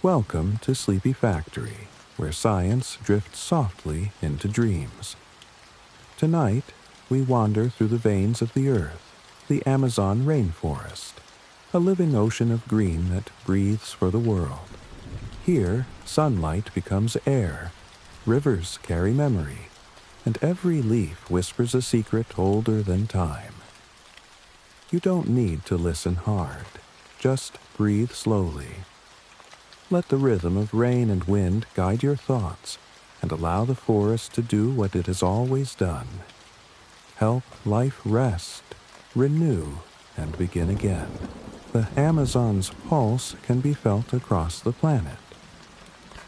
Welcome to Sleepy Factory, where science drifts softly into dreams. Tonight, we wander through the veins of the earth, the Amazon rainforest, a living ocean of green that breathes for the world. Here, sunlight becomes air, rivers carry memory, and every leaf whispers a secret older than time. You don't need to listen hard, just breathe slowly. Let the rhythm of rain and wind guide your thoughts, and allow the forest to do what it has always done. Help life rest, renew, and begin again. The Amazon's pulse can be felt across the planet.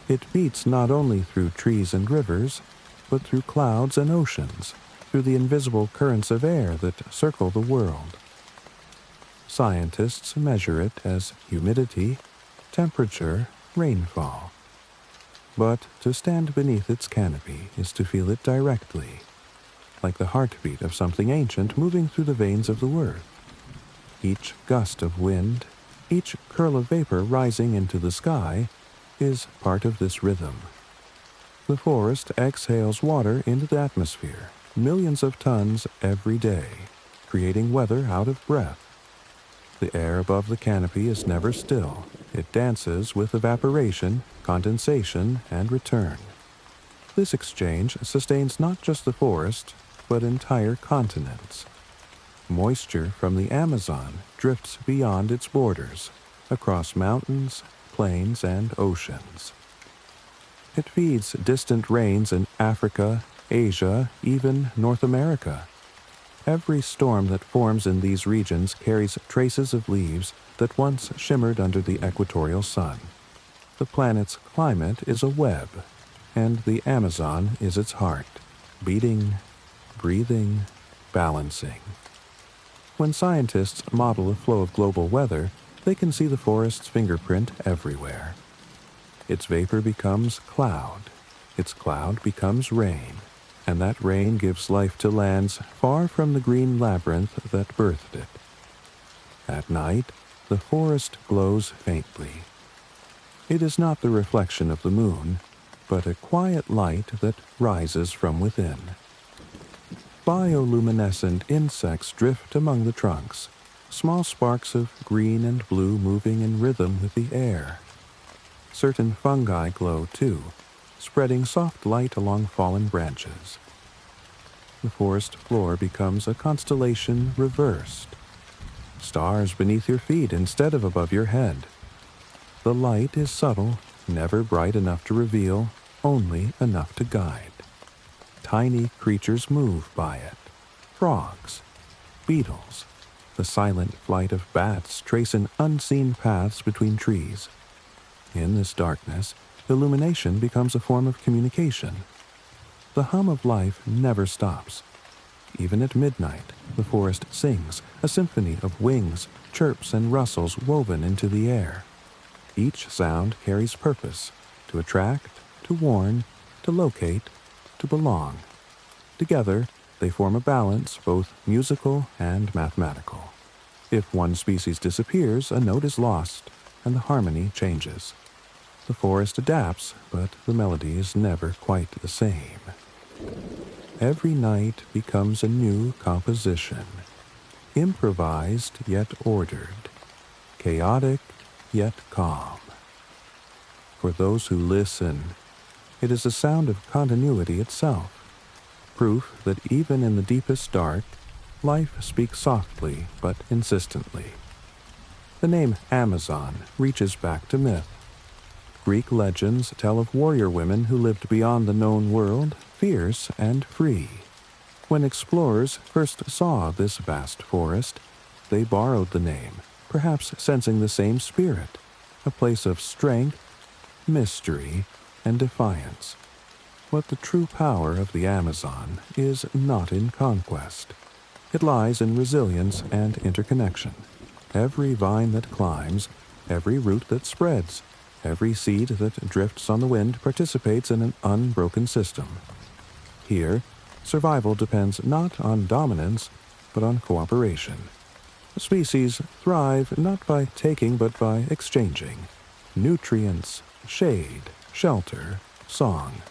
It beats not only through trees and rivers, but through clouds and oceans, through the invisible currents of air that circle the world. Scientists measure it as humidity, temperature, rainfall. But to stand beneath its canopy is to feel it directly, like the heartbeat of something ancient moving through the veins of the earth. Each gust of wind, each curl of vapor rising into the sky, is part of this rhythm. The forest exhales water into the atmosphere, millions of tons every day, creating weather out of breath. The air above the canopy is never still. It dances with evaporation, condensation, and return. This exchange sustains not just the forest, but entire continents. Moisture from the Amazon drifts beyond its borders, across mountains, plains, and oceans. It feeds distant rains in Africa, Asia, even North America. Every storm that forms in these regions carries traces of leaves that once shimmered under the equatorial sun. The planet's climate is a web, and the Amazon is its heart, beating, breathing, balancing. When scientists model a flow of global weather, they can see the forest's fingerprint everywhere. Its vapor becomes cloud, its cloud becomes rain, and that rain gives life to lands far from the green labyrinth that birthed it. At night, the forest glows faintly. It is not the reflection of the moon, but a quiet light that rises from within. Bioluminescent insects drift among the trunks, small sparks of green and blue moving in rhythm with the air. Certain fungi glow too, spreading soft light along fallen branches. The forest floor becomes a constellation reversed. Stars beneath your feet instead of above your head. The light is subtle, never bright enough to reveal, only enough to guide. Tiny creatures move by it. Frogs, beetles, the silent flight of bats tracing unseen paths between trees. In this darkness, illumination becomes a form of communication. The hum of life never stops. Even at midnight, the forest sings, a symphony of wings, chirps, and rustles woven into the air. Each sound carries purpose, to attract, to warn, to locate, to belong. Together, they form a balance both musical and mathematical. If one species disappears, a note is lost, and the harmony changes. The forest adapts, but the melody is never quite the same. Every night becomes a new composition, improvised yet ordered, chaotic yet calm. For those who listen, it is a sound of continuity itself, proof that even in the deepest dark, life speaks softly but insistently. The name Amazon reaches back to myth. Greek legends tell of warrior women who lived beyond the known world, fierce and free. When explorers first saw this vast forest, they borrowed the name, perhaps sensing the same spirit, a place of strength, mystery, and defiance. But the true power of the Amazon is not in conquest. It lies in resilience and interconnection. Every vine that climbs, every root that spreads, every seed that drifts on the wind participates in an unbroken system. Here, survival depends not on dominance, but on cooperation. Species thrive not by taking but by exchanging. nutrients, shade, shelter, song.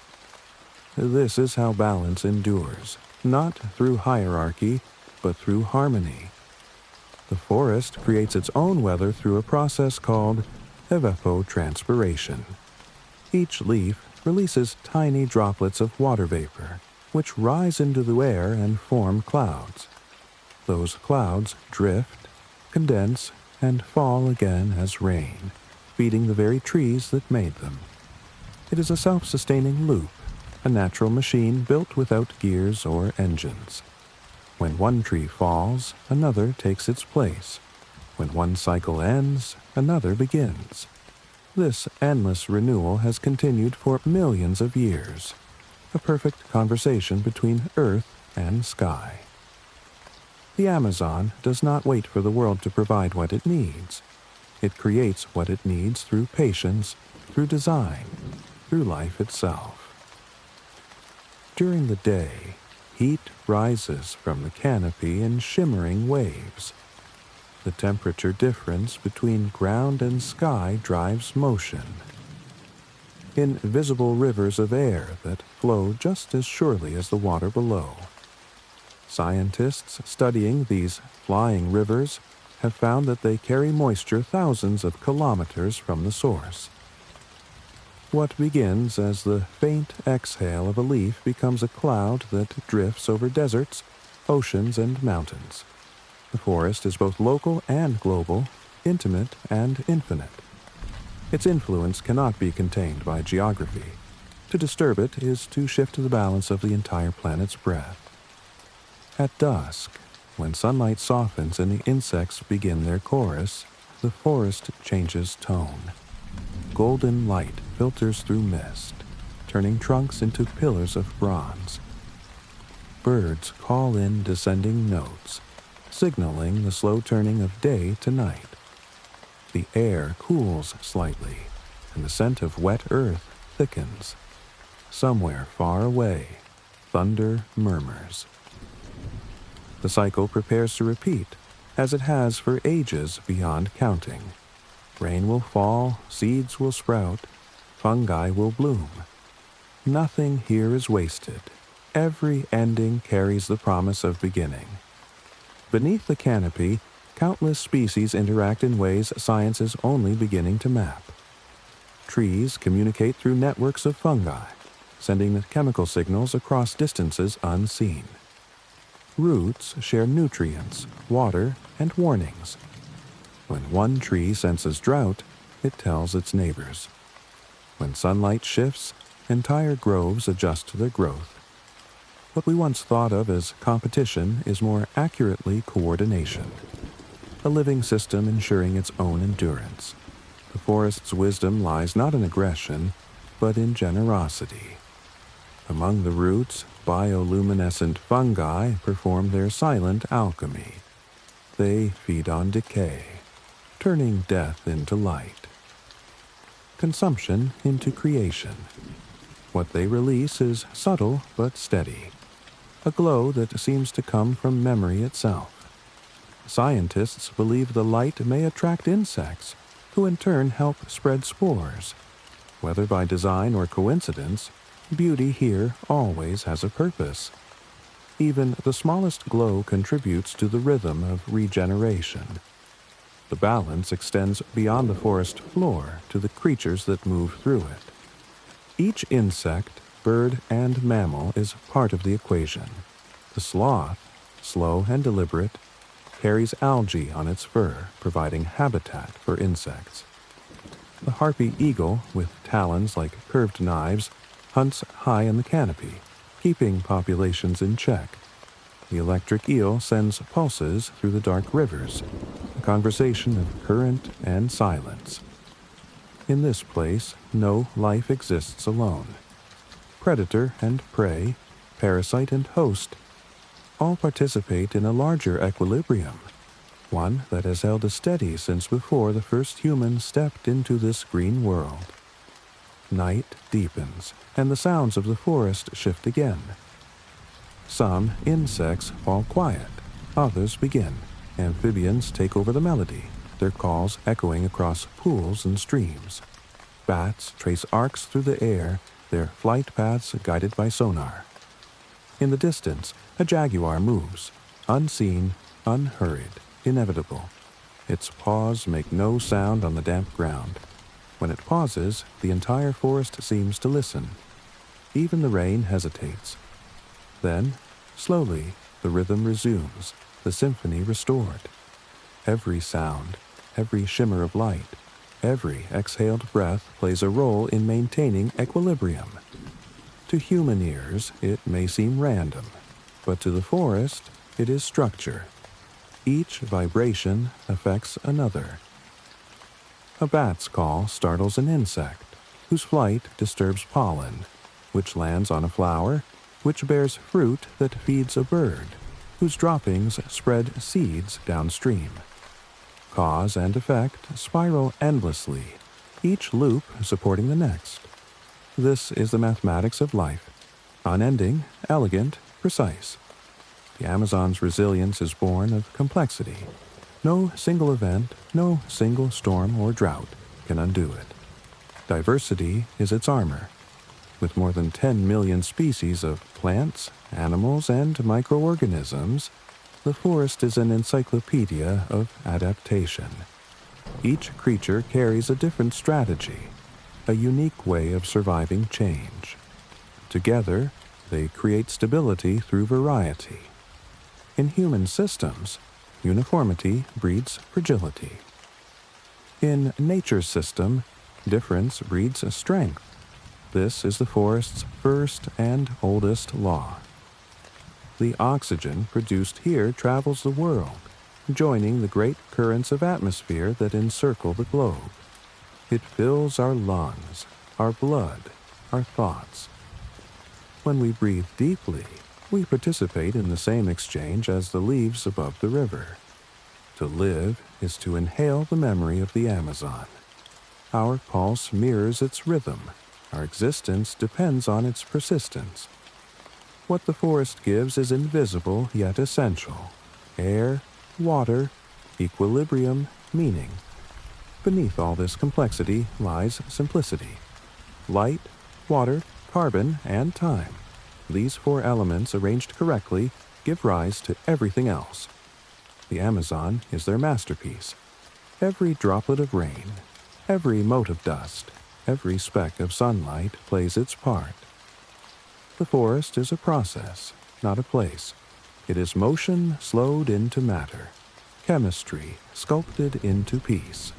This is how balance endures, not through hierarchy, but through harmony. The forest creates its own weather through a process called evapotranspiration. Each leaf releases tiny droplets of water vapor, which rise into the air and form clouds. Those clouds drift, condense, and fall again as rain, feeding the very trees that made them. It is a self-sustaining loop, a natural machine built without gears or engines. When one tree falls, another takes its place. When one cycle ends, another begins. This endless renewal has continued for millions of years, a perfect conversation between earth and sky. The Amazon does not wait for the world to provide what it needs. It creates what it needs through patience, through design, through life itself. During the day, heat rises from the canopy in shimmering waves. The temperature difference between ground and sky drives motion. Invisible rivers of air that flow just as surely as the water below. Scientists studying these flying rivers have found that they carry moisture thousands of kilometers from the source. What begins as the faint exhale of a leaf becomes a cloud that drifts over deserts, oceans, and mountains. The forest is both local and global, intimate and infinite. Its influence cannot be contained by geography. To disturb it is to shift the balance of the entire planet's breath. At dusk, when sunlight softens and the insects begin their chorus, the forest changes tone. Golden light filters through mist, turning trunks into pillars of bronze. Birds call in descending notes, signaling the slow turning of day to night. The air cools slightly, and the scent of wet earth thickens. Somewhere far away, thunder murmurs. The cycle prepares to repeat, as it has for ages beyond counting. Rain will fall, seeds will sprout, fungi will bloom. Nothing here is wasted. Every ending carries the promise of beginning. Beneath the canopy, countless species interact in ways science is only beginning to map. Trees communicate through networks of fungi, sending the chemical signals across distances unseen. Roots share nutrients, water, and warnings. When one tree senses drought, it tells its neighbors. When sunlight shifts, entire groves adjust their growth. What we once thought of as competition is more accurately coordination. A living system ensuring its own endurance. The forest's wisdom lies not in aggression, but in generosity. Among the roots, bioluminescent fungi perform their silent alchemy. They feed on decay, turning death into light. Consumption into creation. What they release is subtle but steady, a glow that seems to come from memory itself. Scientists believe the light may attract insects, who in turn help spread spores. Whether by design or coincidence, beauty here always has a purpose. Even the smallest glow contributes to the rhythm of regeneration. The balance extends beyond the forest floor to the creatures that move through it. Each insect, bird, and mammal is part of the equation. The sloth, slow and deliberate, carries algae on its fur, providing habitat for insects. The harpy eagle, with talons like curved knives, hunts high in the canopy, keeping populations in check. The electric eel sends pulses through the dark rivers, a conversation of current and silence. In this place, no life exists alone. Predator and prey, parasite and host, all participate in a larger equilibrium, one that has held steady since before the first humans stepped into this green world. Night deepens, and the sounds of the forest shift again. Some insects fall quiet, others begin. Amphibians take over the melody, their calls echoing across pools and streams. Bats trace arcs through the air, their flight paths guided by sonar. In the distance, a jaguar moves, unseen, unhurried, inevitable. Its paws make no sound on the damp ground. When it pauses, the entire forest seems to listen. Even the rain hesitates. Then, slowly, the rhythm resumes, the symphony restored. Every sound, every shimmer of light, every exhaled breath plays a role in maintaining equilibrium. To human ears, it may seem random, but to the forest, it is structure. Each vibration affects another. A bat's call startles an insect, whose flight disturbs pollen, which lands on a flower, which bears fruit that feeds a bird, whose droppings spread seeds downstream. Cause and effect spiral endlessly, each loop supporting the next. This is the mathematics of life, unending, elegant, precise. The Amazon's resilience is born of complexity. No single event, no single storm or drought can undo it. Diversity is its armor. With more than 10 million species of plants, animals, and microorganisms, the forest is an encyclopedia of adaptation. Each creature carries a different strategy, a unique way of surviving change. Together, they create stability through variety. In human systems, uniformity breeds fragility. In nature's system, difference breeds strength. This is the forest's first and oldest law. The oxygen produced here travels the world, joining the great currents of atmosphere that encircle the globe. It fills our lungs, our blood, our thoughts. When we breathe deeply, we participate in the same exchange as the leaves above the river. To live is to inhale the memory of the Amazon. Our pulse mirrors its rhythm. Our existence depends on its persistence. What the forest gives is invisible yet essential. Air, water, equilibrium, meaning. Beneath all this complexity lies simplicity. Light, water, carbon, and time. These four elements arranged correctly give rise to everything else. The Amazon is their masterpiece. Every droplet of rain, every mote of dust, every speck of sunlight plays its part. The forest is a process, not a place. It is motion slowed into matter, chemistry sculpted into peace.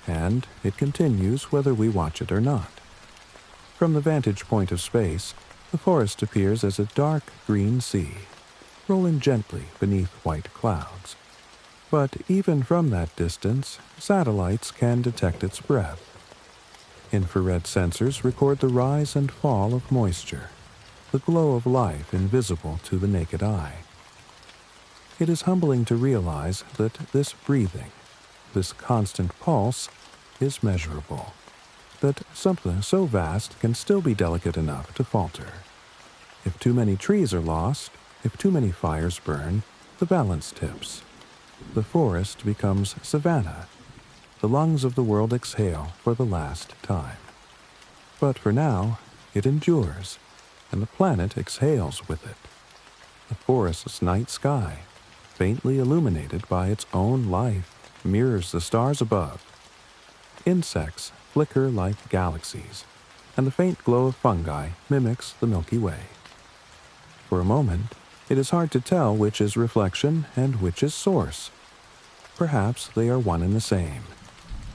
And it continues whether we watch it or not. From the vantage point of space, the forest appears as a dark green sea, rolling gently beneath white clouds. But even from that distance, satellites can detect its breath. Infrared sensors record the rise and fall of moisture, the glow of life invisible to the naked eye. It is humbling to realize that this breathing, this constant pulse, is measurable, that something so vast can still be delicate enough to falter. If too many trees are lost, if too many fires burn, the balance tips. The forest becomes savanna. The lungs of the world exhale for the last time. But for now, it endures, and the planet exhales with it. The forest's night sky, faintly illuminated by its own life, mirrors the stars above. Insects flicker like galaxies, and the faint glow of fungi mimics the Milky Way. For a moment, it is hard to tell which is reflection and which is source. Perhaps they are one and the same.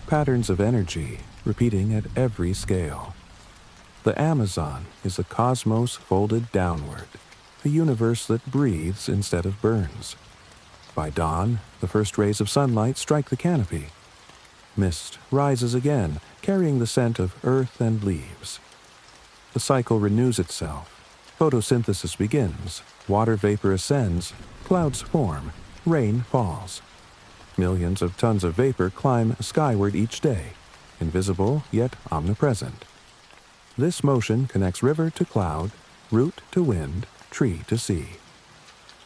Patterns of energy repeating at every scale. The Amazon is a cosmos folded downward, a universe that breathes instead of burns. By dawn, the first rays of sunlight strike the canopy. Mist rises again, carrying the scent of earth and leaves. The cycle renews itself. Photosynthesis begins, water vapor ascends, clouds form, rain falls. Millions of tons of vapor climb skyward each day, invisible yet omnipresent. This motion connects river to cloud, root to wind, tree to sea.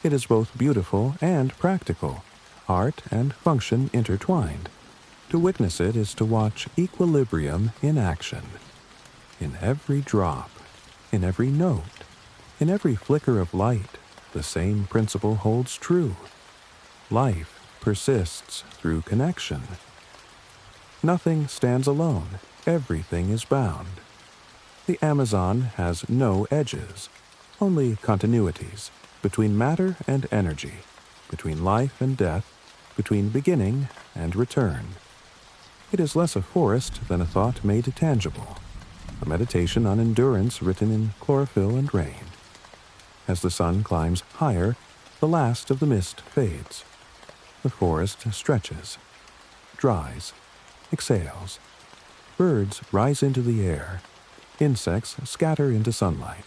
It is both beautiful and practical, art and function intertwined. To witness it is to watch equilibrium in action. In every drop, in every note, in every flicker of light, the same principle holds true. Life persists through connection. Nothing stands alone. Everything is bound. The Amazon has no edges, only continuities between matter and energy, between life and death, between beginning and return. It is less a forest than a thought made tangible, a meditation on endurance written in chlorophyll and rain. As the sun climbs higher, the last of the mist fades. The forest stretches, dries, exhales. Birds rise into the air. Insects scatter into sunlight.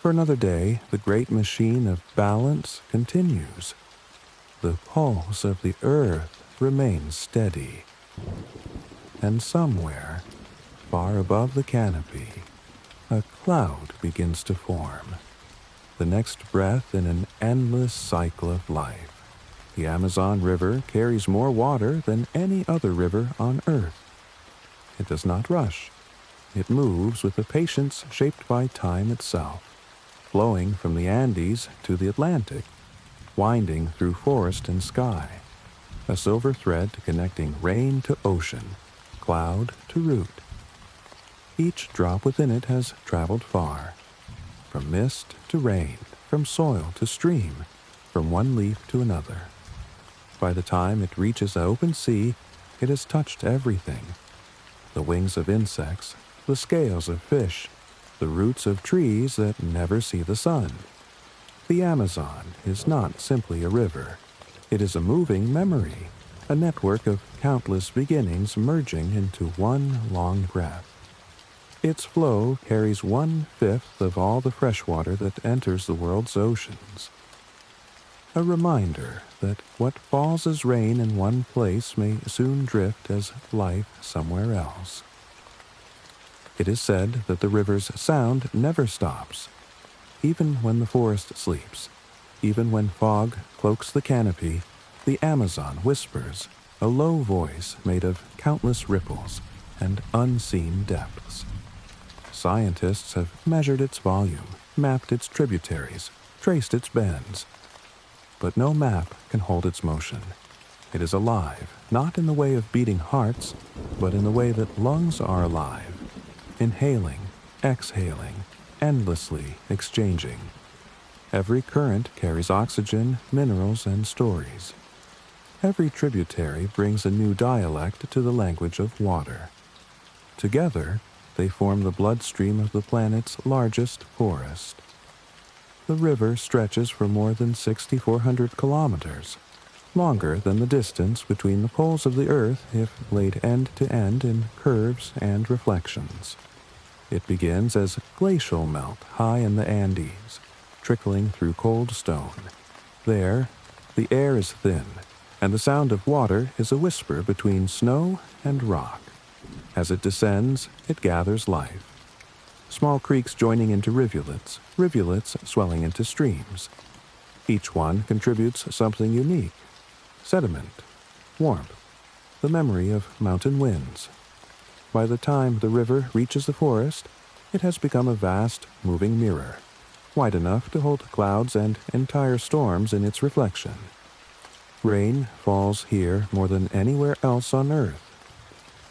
For another day, the great machine of balance continues. The pulse of the earth remains steady. And somewhere, far above the canopy, a cloud begins to form. The next breath in an endless cycle of life. The Amazon River carries more water than any other river on earth. It does not rush. It moves with a patience shaped by time itself, flowing from the Andes to the Atlantic, winding through forest and sky, a silver thread connecting rain to ocean, cloud to root. Each drop within it has traveled far, from mist to rain, from soil to stream, from one leaf to another. By the time it reaches the open sea, it has touched everything. The wings of insects, the scales of fish, the roots of trees that never see the sun. The Amazon is not simply a river. It is a moving memory, a network of countless beginnings merging into one long breath. Its flow carries 1/5 of all the fresh water that enters the world's oceans. A reminder that what falls as rain in one place may soon drift as life somewhere else. It is said that the river's sound never stops, even when the forest sleeps, even when fog cloaks the canopy. The Amazon whispers, a low voice made of countless ripples and unseen depths. Scientists have measured its volume, mapped its tributaries, traced its bends. But no map can hold its motion. It is alive, not in the way of beating hearts, but in the way that lungs are alive, inhaling, exhaling, endlessly exchanging. Every current carries oxygen, minerals, and stories. Every tributary brings a new dialect to the language of water. Together, they form the bloodstream of the planet's largest forest. The river stretches for more than 6,400 kilometers, longer than the distance between the poles of the Earth if laid end to end in curves and reflections. It begins as glacial melt high in the Andes, trickling through cold stone. There, the air is thin, and the sound of water is a whisper between snow and rock. As it descends, it gathers life. Small creeks joining into rivulets, rivulets swelling into streams. Each one contributes something unique: sediment, warmth, the memory of mountain winds. By the time the river reaches the forest, it has become a vast, moving mirror, wide enough to hold clouds and entire storms in its reflection. Rain falls here more than anywhere else on Earth.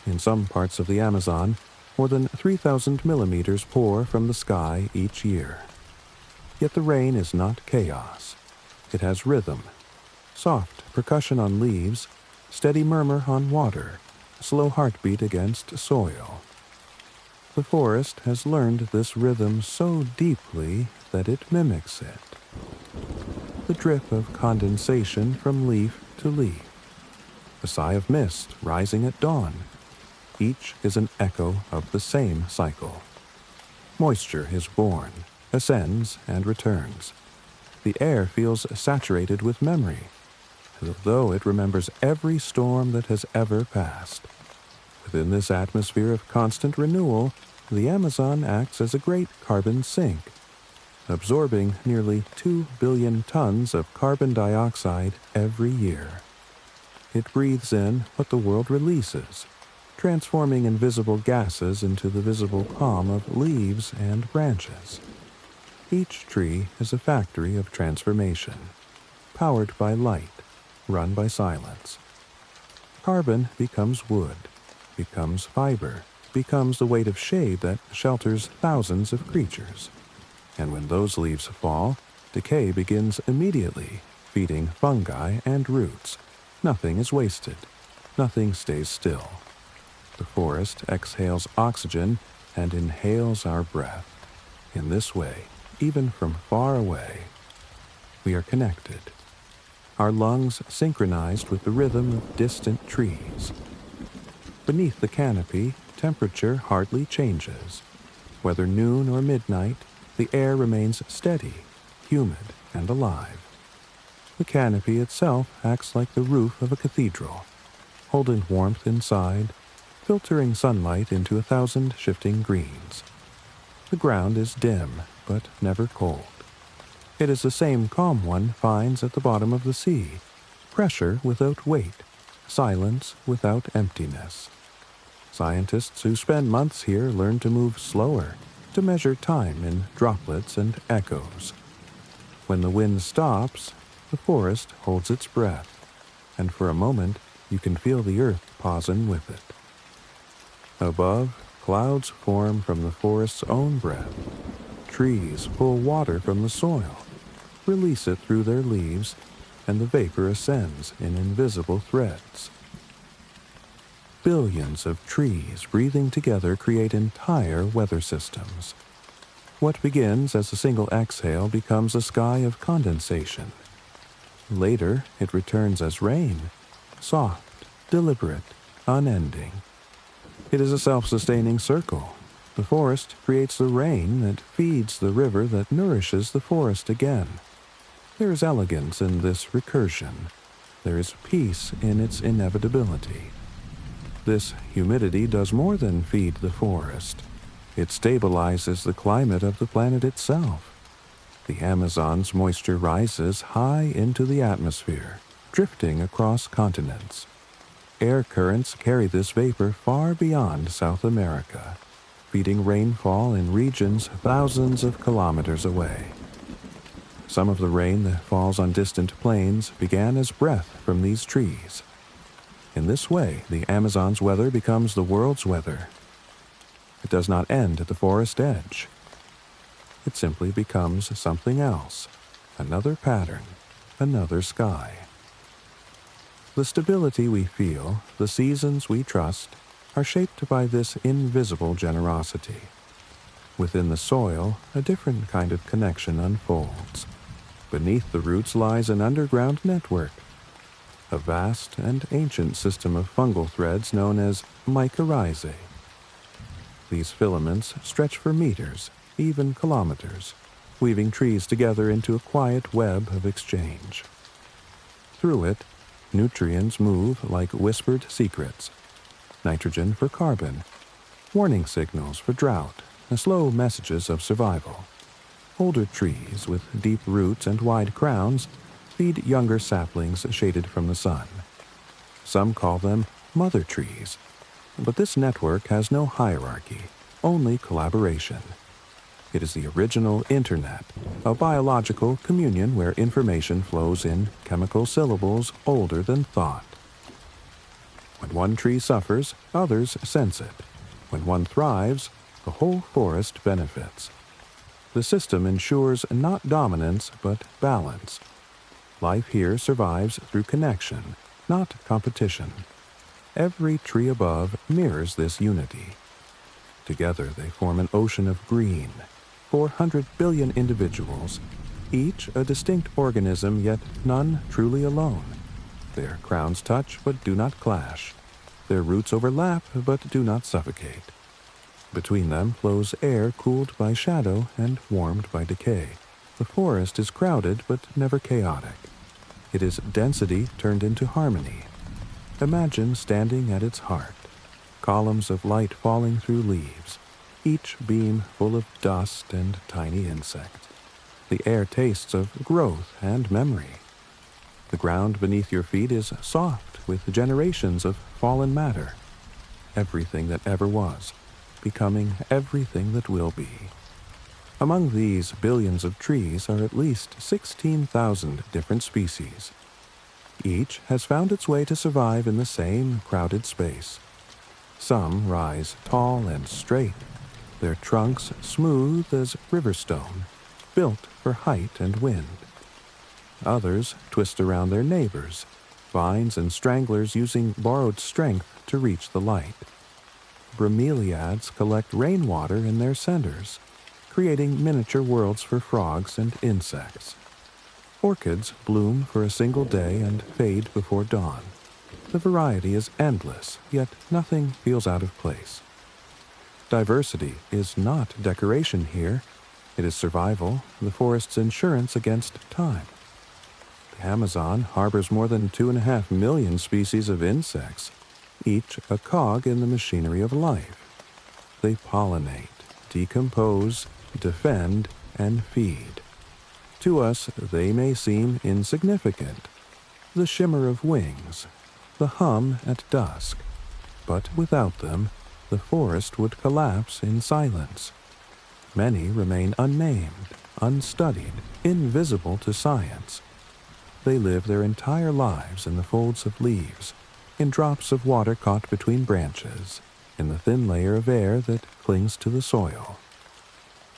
In some parts of the Amazon, more than 3,000 millimeters pour from the sky each year. Yet the rain is not chaos. It has rhythm, soft percussion on leaves, steady murmur on water, slow heartbeat against soil. The forest has learned this rhythm so deeply that it mimics it. The drip of condensation from leaf to leaf, a sigh of mist rising at dawn. Each is an echo of the same cycle. Moisture is born, ascends, and returns. The air feels saturated with memory, as though it remembers every storm that has ever passed. Within this atmosphere of constant renewal, the Amazon acts as a great carbon sink, absorbing nearly 2 billion tons of carbon dioxide every year. it breathes in what the world releases, transforming invisible gases into the visible calm of leaves and branches. Each tree is a factory of transformation, powered by light, run by silence. Carbon becomes wood, becomes fiber, becomes the weight of shade that shelters thousands of creatures. And when those leaves fall, decay begins immediately, feeding fungi and roots. Nothing is wasted. Nothing stays still. The forest exhales oxygen and inhales our breath. In this way, even from far away, we are connected. Our lungs synchronized with the rhythm of distant trees. Beneath the canopy, temperature hardly changes. Whether noon or midnight, the air remains steady, humid, and alive. The canopy itself acts like the roof of a cathedral, holding warmth inside, filtering sunlight into 1,000 shifting greens. The ground is dim, but never cold. It is the same calm one finds at the bottom of the sea, pressure without weight, silence without emptiness. Scientists who spend months here learn to move slower, to measure time in droplets and echoes. When the wind stops, the forest holds its breath, and for a moment you can feel the earth pausin' with it. Above, clouds form from the forest's own breath. Trees pull water from the soil, release it through their leaves, and the vapor ascends in invisible threads. Billions of trees breathing together create entire weather systems. What begins as a single exhale becomes a sky of condensation. Later, it returns as rain, soft, deliberate, unending. It is a self-sustaining circle. The forest creates the rain that feeds the river that nourishes the forest again. There is elegance in this recursion. There is peace in its inevitability. This humidity does more than feed the forest. It stabilizes the climate of the planet itself. The Amazon's moisture rises high into the atmosphere, drifting across continents. Air currents carry this vapor far beyond South America, feeding rainfall in regions thousands of kilometers away. Some of the rain that falls on distant plains began as breath from these trees. In this way, the Amazon's weather becomes the world's weather. It does not end at the forest edge. It simply becomes something else, another pattern, another sky. The stability we feel, the seasons we trust, are shaped by this invisible generosity. Within the soil, a different kind of connection unfolds. Beneath the roots lies an underground network, a vast and ancient system of fungal threads known as mycorrhizae. These filaments stretch for meters, even kilometers, weaving trees together into a quiet web of exchange. Through it, nutrients move like whispered secrets. Nitrogen for carbon, warning signals for drought, and slow messages of survival. Older trees with deep roots and wide crowns feed younger saplings shaded from the sun. Some call them mother trees, but this network has no hierarchy, only collaboration. It is the original internet, a biological communion where information flows in chemical syllables older than thought. When one tree suffers, others sense it. When one thrives, the whole forest benefits. The system ensures not dominance, but balance. Life here survives through connection, not competition. Every tree above mirrors this unity. Together they form an ocean of green, 400 billion individuals, each a distinct organism, yet none truly alone. Their crowns touch but do not clash. Their roots overlap but do not suffocate. Between them flows air cooled by shadow and warmed by decay. The forest is crowded but never chaotic. It is density turned into harmony. Imagine standing at its heart, columns of light falling through leaves, each beam full of dust and tiny insect. The air tastes of growth and memory. The ground beneath your feet is soft, with generations of fallen matter, everything that ever was, becoming everything that will be. Among these billions of trees are at least 16,000 different species. Each has found its way to survive in the same crowded space. Some rise tall and straight, their trunks smooth as riverstone, built for height and wind. Others twist around their neighbors, vines and stranglers using borrowed strength to reach the light. Bromeliads collect rainwater in their centers, creating miniature worlds for frogs and insects. Orchids bloom for a single day and fade before dawn. The variety is endless, yet nothing feels out of place. Diversity is not decoration here. It is survival, the forest's insurance against time. The Amazon harbors more than 2.5 million species of insects, each a cog in the machinery of life. They pollinate, decompose, defend, and feed. To us, they may seem insignificant, the shimmer of wings, the hum at dusk, but without them, the forest would collapse in silence. Many remain unnamed, unstudied, invisible to science. They live their entire lives in the folds of leaves, in drops of water caught between branches, in the thin layer of air that clings to the soil.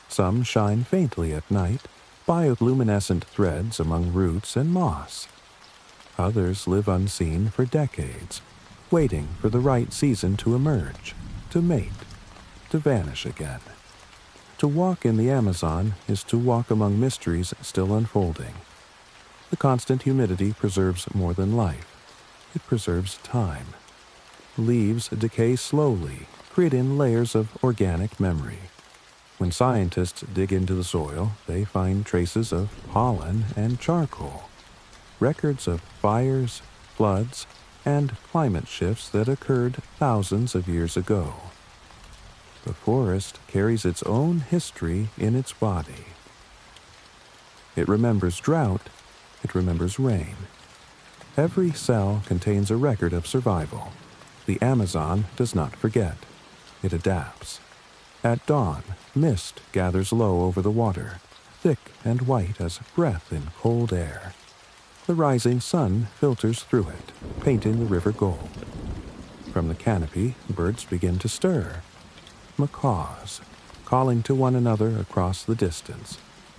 Some shine faintly at night, bioluminescent threads among roots and moss. Others live unseen for decades, waiting for the right season to emerge, to mate, to vanish again. To walk in the Amazon is to walk among mysteries still unfolding. The constant humidity preserves more than life. It preserves time. Leaves decay slowly, creating layers of organic memory. When scientists dig into the soil, they find traces of pollen and charcoal, records of fires, floods, and climate shifts that occurred thousands of years ago. The forest carries its own history in its body. It remembers drought, it remembers rain. Every cell contains a record of survival. The Amazon does not forget. It adapts. At dawn, mist gathers low over the water, thick and white as breath in cold air. The rising sun filters through it, painting the river gold. From the canopy, birds begin to stir. Macaws, calling to one another across the distance,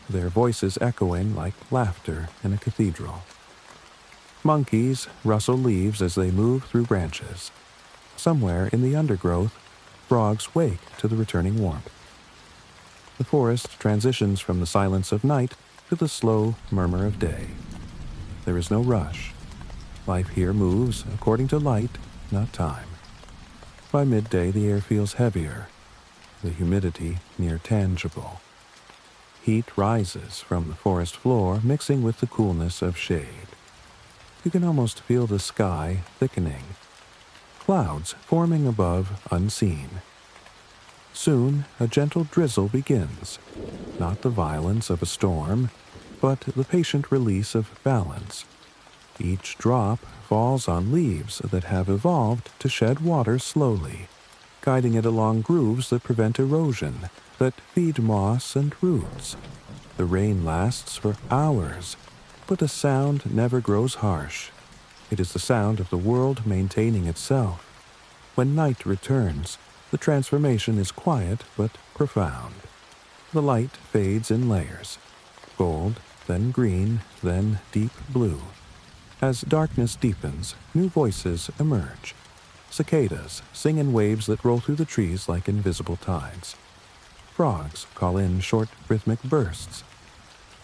their voices echoing like laughter in a cathedral. Monkeys rustle leaves as they move through branches. Somewhere in the undergrowth, frogs wake to the returning warmth. The forest transitions from the silence of night to the slow murmur of day. There is no rush. Life here moves according to light, not time. By midday, the air feels heavier, the humidity near tangible. Heat rises from the forest floor, mixing with the coolness of shade. You can almost feel the sky thickening, clouds forming above unseen. Soon, a gentle drizzle begins, not the violence of a storm, but the patient release of balance. Each drop falls on leaves that have evolved to shed water slowly, guiding it along grooves that prevent erosion, that feed moss and roots. The rain lasts for hours, but the sound never grows harsh. It is the sound of the world maintaining itself. When night returns, the transformation is quiet but profound. The light fades in layers, gold, then green, then deep blue. As darkness deepens, new voices emerge. Cicadas sing in waves that roll through the trees like invisible tides. Frogs call in short rhythmic bursts.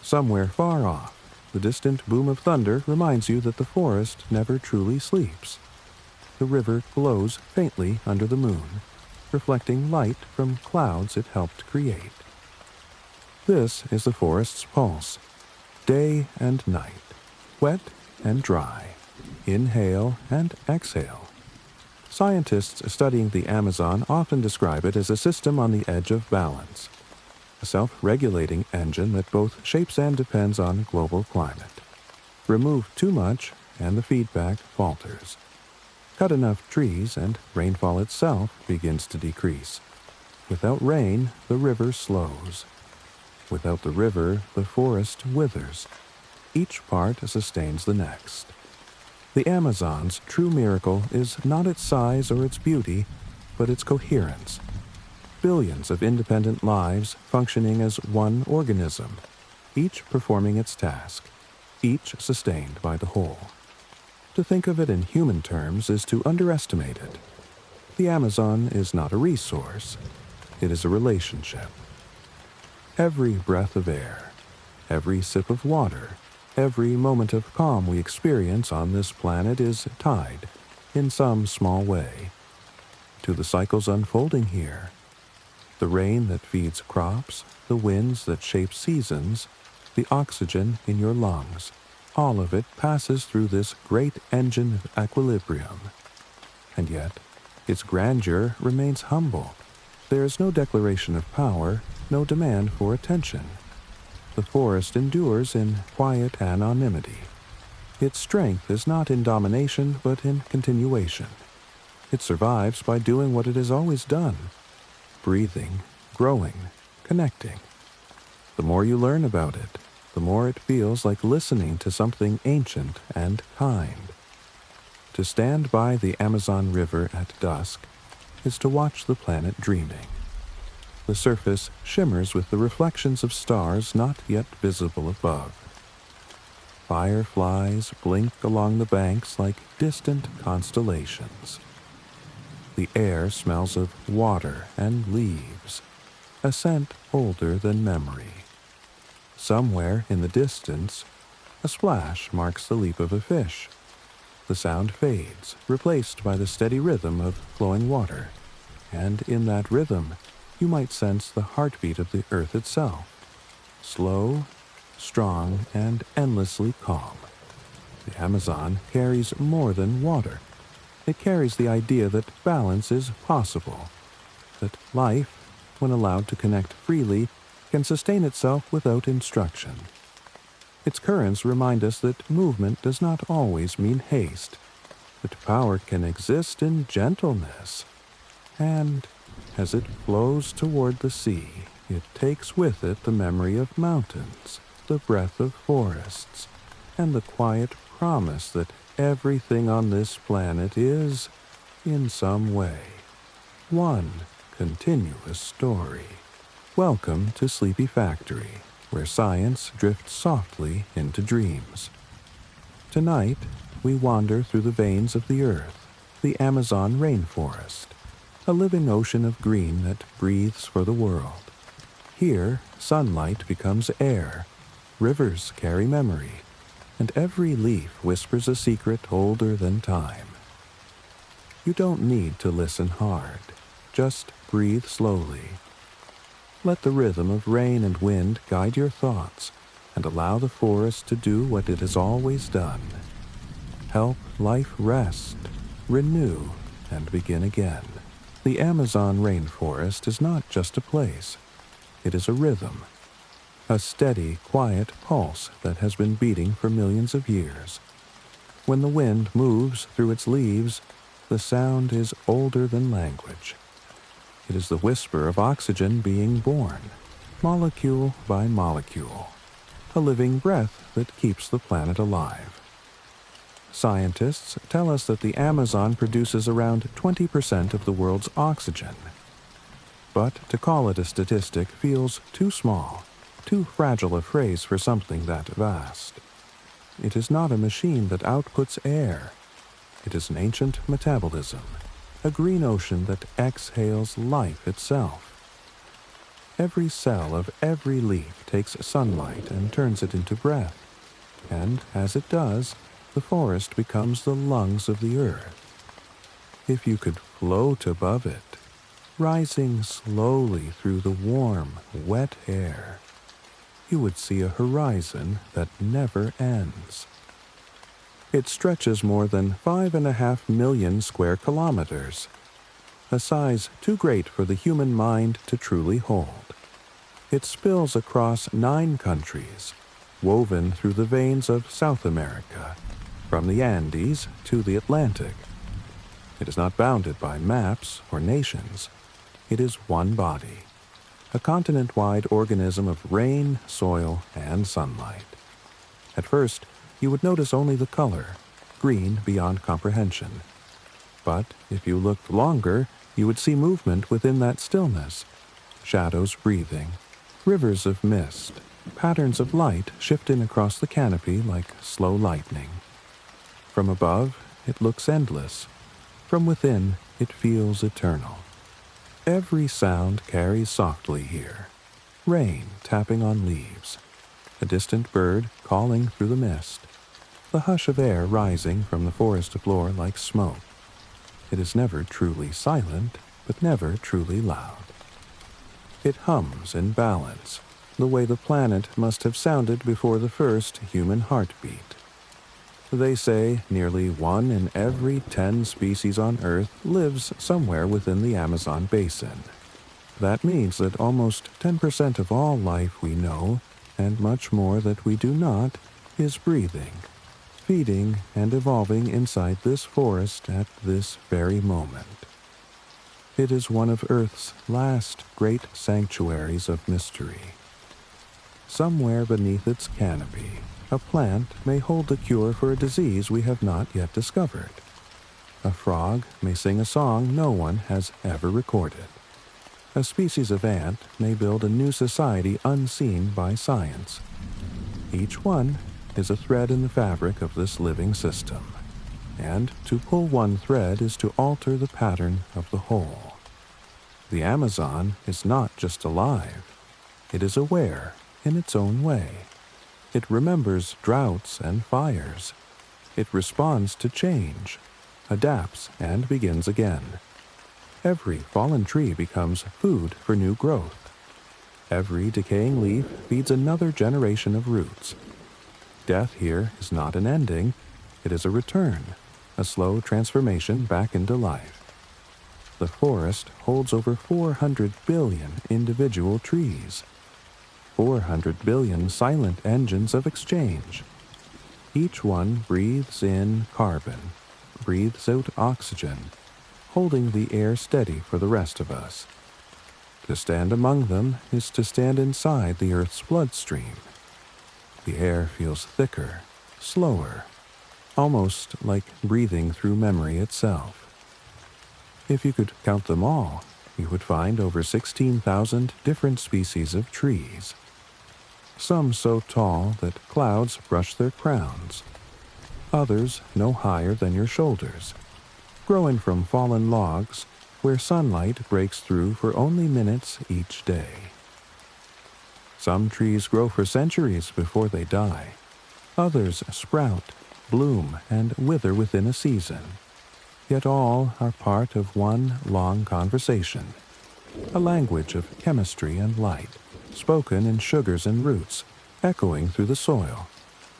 Somewhere far off, the distant boom of thunder reminds you that the forest never truly sleeps. The river glows faintly under the moon, reflecting light from clouds it helped create. This is the forest's pulse, day and night, wet and dry, inhale and exhale. Scientists studying the Amazon often describe it as a system on the edge of balance, a self-regulating engine that both shapes and depends on global climate. Remove too much, and the feedback falters. Cut enough trees and rainfall itself begins to decrease. Without rain, the river slows. Without the river, the forest withers. Each part sustains the next. The Amazon's true miracle is not its size or its beauty, but its coherence. Billions of independent lives functioning as one organism, each performing its task, each sustained by the whole. To think of it in human terms is to underestimate it. The Amazon is not a resource, it is a relationship. Every breath of air, every sip of water, every moment of calm we experience on this planet is tied, in some small way, to the cycles unfolding here. The rain that feeds crops, the winds that shape seasons, the oxygen in your lungs, all of it passes through this great engine of equilibrium. And yet, its grandeur remains humble. There is no declaration of power, no demand for attention. The forest endures in quiet anonymity. Its strength is not in domination, but in continuation. It survives by doing what it has always done: breathing, growing, connecting. The more you learn about it, the more it feels like listening to something ancient and kind. To stand by the Amazon River at dusk is to watch the planet dreaming. The surface shimmers with the reflections of stars not yet visible above. Fireflies blink along the banks like distant constellations. The air smells of water and leaves, a scent older than memory. Somewhere in the distance, a splash marks the leap of a fish. The sound fades, replaced by the steady rhythm of flowing water, and in that rhythm, you might sense the heartbeat of the earth itself, slow, strong, and endlessly calm. The Amazon carries more than water. It carries the idea that balance is possible, that life, when allowed to connect freely, can sustain itself without instruction. Its currents remind us that movement does not always mean haste, that power can exist in gentleness, and as it flows toward the sea, it takes with it the memory of mountains, the breath of forests, and the quiet promise that everything on this planet is, in some way, one continuous story. Welcome to Sleepy Factory, where science drifts softly into dreams. Tonight, we wander through the veins of the earth, the Amazon rainforest, a living ocean of green that breathes for the world. Here, sunlight becomes air, rivers carry memory, and every leaf whispers a secret older than time. You don't need to listen hard, just breathe slowly. Let the rhythm of rain and wind guide your thoughts, and allow the forest to do what it has always done: help life rest, renew, and begin again. The Amazon rainforest is not just a place. It is a rhythm, a steady, quiet pulse that has been beating for millions of years. When the wind moves through its leaves, the sound is older than language. It is the whisper of oxygen being born, molecule by molecule, a living breath that keeps the planet alive. Scientists tell us that the Amazon produces around 20% of the world's oxygen. But to call it a statistic feels too small, too fragile a phrase for something that vast. It is not a machine that outputs air. It is an ancient metabolism, a green ocean that exhales life itself. Every cell of every leaf takes sunlight and turns it into breath, and as it does, the forest becomes the lungs of the earth. If you could float above it, rising slowly through the warm, wet air, you would see a horizon that never ends. It stretches more than 5.5 million square kilometers, a size too great for the human mind to truly hold. It spills across 9 countries, woven through the veins of South America, from the Andes to the Atlantic. It is not bounded by maps or nations. It is one body, a continent-wide organism of rain, soil, and sunlight. At first, you would notice only the color, green beyond comprehension. But if you looked longer, you would see movement within that stillness, shadows breathing, rivers of mist, patterns of light shifting across the canopy like slow lightning. From above, it looks endless. From within, it feels eternal. Every sound carries softly here. Rain tapping on leaves, a distant bird calling through the mist, the hush of air rising from the forest floor like smoke. It is never truly silent, but never truly loud. It hums in balance, the way the planet must have sounded before the first human heartbeat. They say nearly 1 in every 10 species on Earth lives somewhere within the Amazon basin. That means that almost 10% of all life we know, and much more that we do not, is breathing, feeding, and evolving inside this forest at this very moment. It is one of Earth's last great sanctuaries of mystery. Somewhere beneath its canopy, a plant may hold the cure for a disease we have not yet discovered. A frog may sing a song no one has ever recorded. A species of ant may build a new society unseen by science. Each one is a thread in the fabric of this living system, and to pull one thread is to alter the pattern of the whole. The Amazon is not just alive, it is aware in its own way. It remembers droughts and fires. It responds to change, adapts, and begins again. Every fallen tree becomes food for new growth. Every decaying leaf feeds another generation of roots. Death here is not an ending, it is a return, a slow transformation back into life. The forest holds over 400 billion individual trees. 400 billion silent engines of exchange. Each one breathes in carbon, breathes out oxygen, holding the air steady for the rest of us. To stand among them is to stand inside the Earth's bloodstream. The air feels thicker, slower, almost like breathing through memory itself. If you could count them all, you would find over 16,000 different species of trees. Some so tall that clouds brush their crowns. Others no higher than your shoulders, growing from fallen logs where sunlight breaks through for only minutes each day. Some trees grow for centuries before they die. Others sprout, bloom, and wither within a season. Yet all are part of one long conversation, a language of chemistry and light, spoken in sugars and roots, echoing through the soil.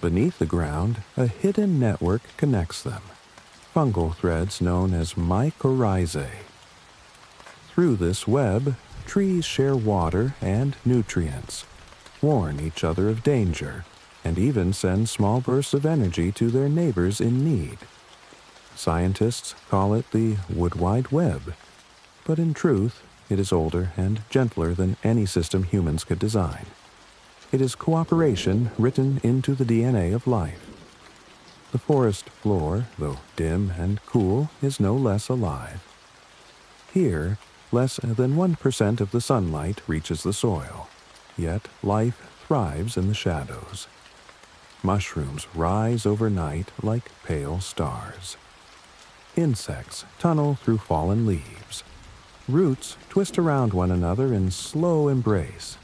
Beneath the ground, a hidden network connects them, fungal threads known as mycorrhizae. Through this web, trees share water and nutrients, warn each other of danger, and even send small bursts of energy to their neighbors in need. Scientists call it the Wood Wide Web, but in truth, it is older and gentler than any system humans could design. It is cooperation written into the DNA of life. The forest floor, though dim and cool, is no less alive. Here, less than 1% of the sunlight reaches the soil, yet life thrives in the shadows. Mushrooms rise overnight like pale stars. Insects tunnel through fallen leaves. Roots twist around one another in slow embrace.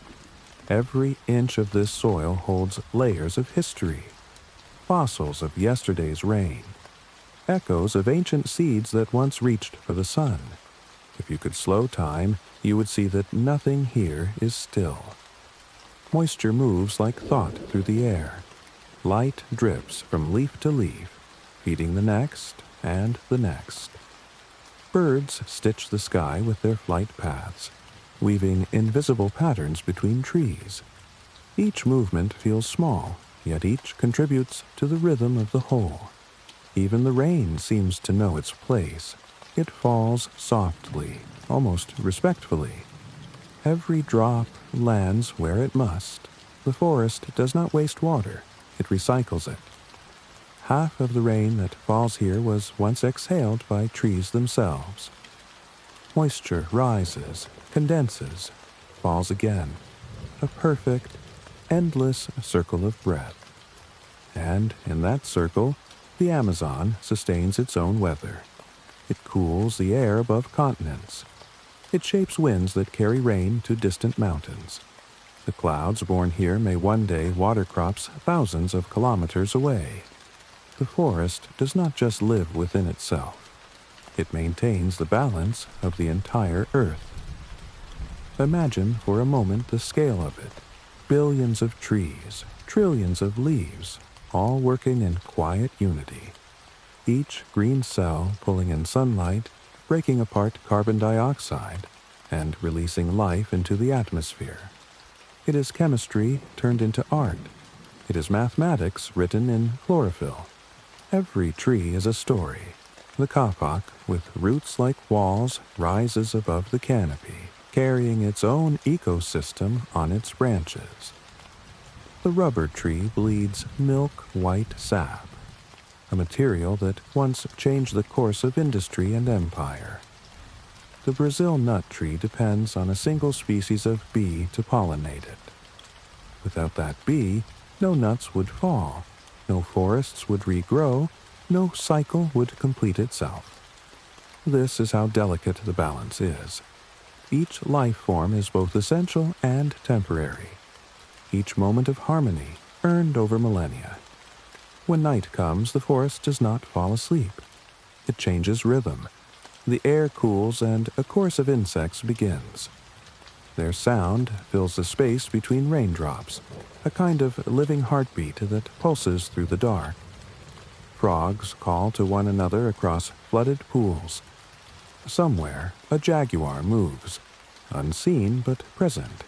Every inch of this soil holds layers of history, fossils of yesterday's rain, echoes of ancient seeds that once reached for the sun. If you could slow time, you would see that nothing here is still. Moisture moves like thought through the air. Light drips from leaf to leaf, feeding the next and the next. Birds stitch the sky with their flight paths, weaving invisible patterns between trees. Each movement feels small, yet each contributes to the rhythm of the whole. Even the rain seems to know its place, It falls softly, almost respectfully. Every drop lands where it must. The forest does not waste water, it recycles it. Half of the rain that falls here was once exhaled by trees themselves. Moisture rises, condenses, falls again. A perfect, endless circle of breath. And in that circle, the Amazon sustains its own weather. It cools the air above continents. It shapes winds that carry rain to distant mountains. The clouds born here may one day water crops thousands of kilometers away. The forest does not just live within itself. It maintains the balance of the entire earth. Imagine for a moment the scale of it. Billions of trees, trillions of leaves, all working in quiet unity. Each green cell pulling in sunlight, breaking apart carbon dioxide, and releasing life into the atmosphere. It is chemistry turned into art. It is mathematics written in chlorophyll. Every tree is a story. The kapok, with roots like walls, rises above the canopy, carrying its own ecosystem on its branches. The rubber tree bleeds milk-white sap, a material that once changed the course of industry and empire. The Brazil nut tree depends on a single species of bee to pollinate it. Without that bee, no nuts would fall, no forests would regrow, no cycle would complete itself. This is how delicate the balance is. Each life form is both essential and temporary. Each moment of harmony, earned over millennia. When night comes, the forest does not fall asleep. It changes rhythm. The air cools and a chorus of insects begins. Their sound fills the space between raindrops, a kind of living heartbeat that pulses through the dark. Frogs call to one another across flooded pools. Somewhere, a jaguar moves, unseen but present,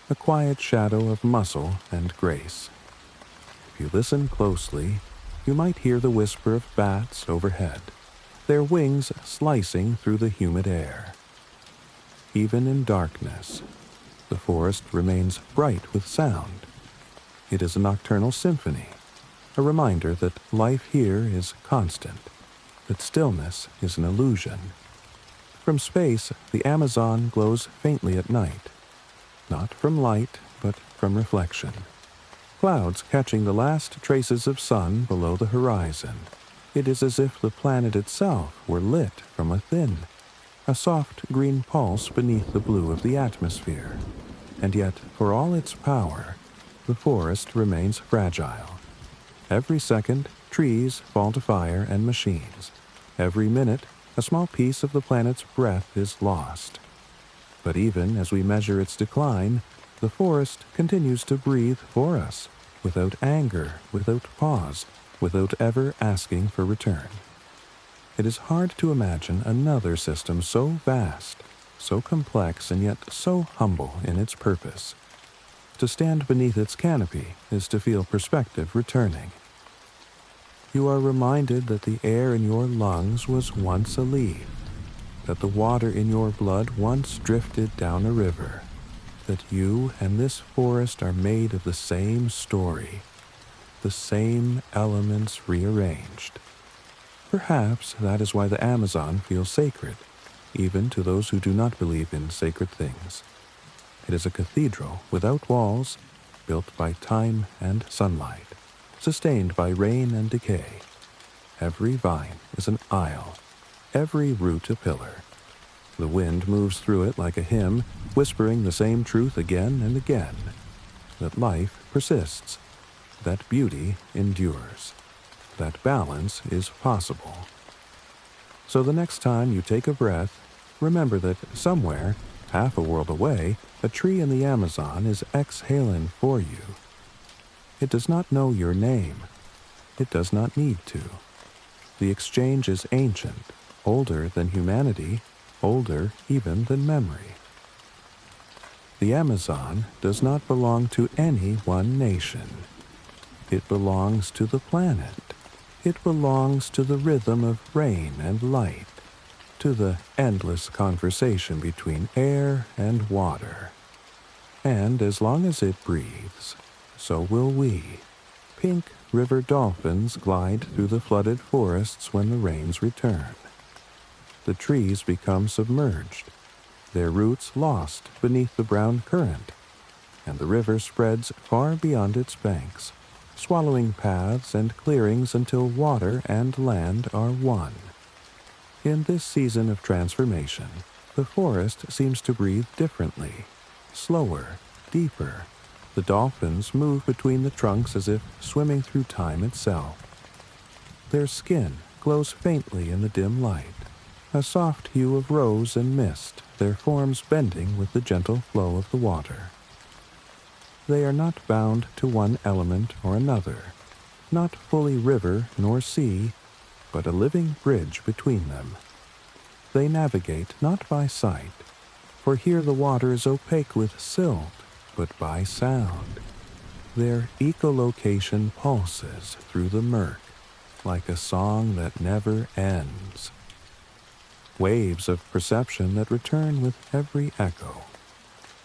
a quiet shadow of muscle and grace. If you listen closely, you might hear the whisper of bats overhead, their wings slicing through the humid air. Even in darkness, the forest remains bright with sound. It is a nocturnal symphony, a reminder that life here is constant, that stillness is an illusion. From space, the Amazon glows faintly at night, not from light, but from reflection. Clouds catching the last traces of sun below the horizon. It is as if the planet itself were lit from within, a soft green pulse beneath the blue of the atmosphere. And yet, for all its power, the forest remains fragile. Every second, trees fall to fire and machines. Every minute, a small piece of the planet's breath is lost. But even as we measure its decline, the forest continues to breathe for us, without anger, without pause, without ever asking for return. It is hard to imagine another system so vast, so complex, and yet so humble in its purpose. To stand beneath its canopy is to feel perspective returning. You are reminded that the air in your lungs was once a leaf, that the water in your blood once drifted down a river, that you and this forest are made of the same story, the same elements rearranged. Perhaps that is why the Amazon feels sacred, even to those who do not believe in sacred things. It is a cathedral without walls, built by time and sunlight, sustained by rain and decay. Every vine is an aisle, every root a pillar. The wind moves through it like a hymn, whispering the same truth again and again, that life persists, that beauty endures, that balance is possible. So the next time you take a breath, remember that somewhere, half a world away, a tree in the Amazon is exhaling for you. It does not know your name. It does not need to. The exchange is ancient, older than humanity, older even than memory. The Amazon does not belong to any one nation. It belongs to the planet. It belongs to the rhythm of rain and light, to the endless conversation between air and water. And as long as it breathes, so will we. Pink river dolphins glide through the flooded forests when the rains return. The trees become submerged, their roots lost beneath the brown current, and the river spreads far beyond its banks, swallowing paths and clearings until water and land are one. In this season of transformation, the forest seems to breathe differently, slower, deeper. The dolphins move between the trunks as if swimming through time itself. Their skin glows faintly in the dim light, a soft hue of rose and mist, their forms bending with the gentle flow of the water. They are not bound to one element or another, not fully river nor sea, but a living bridge between them. They navigate not by sight, for here the water is opaque with silt, but by sound. Their echolocation pulses through the murk, like a song that never ends. Waves of perception that return with every echo.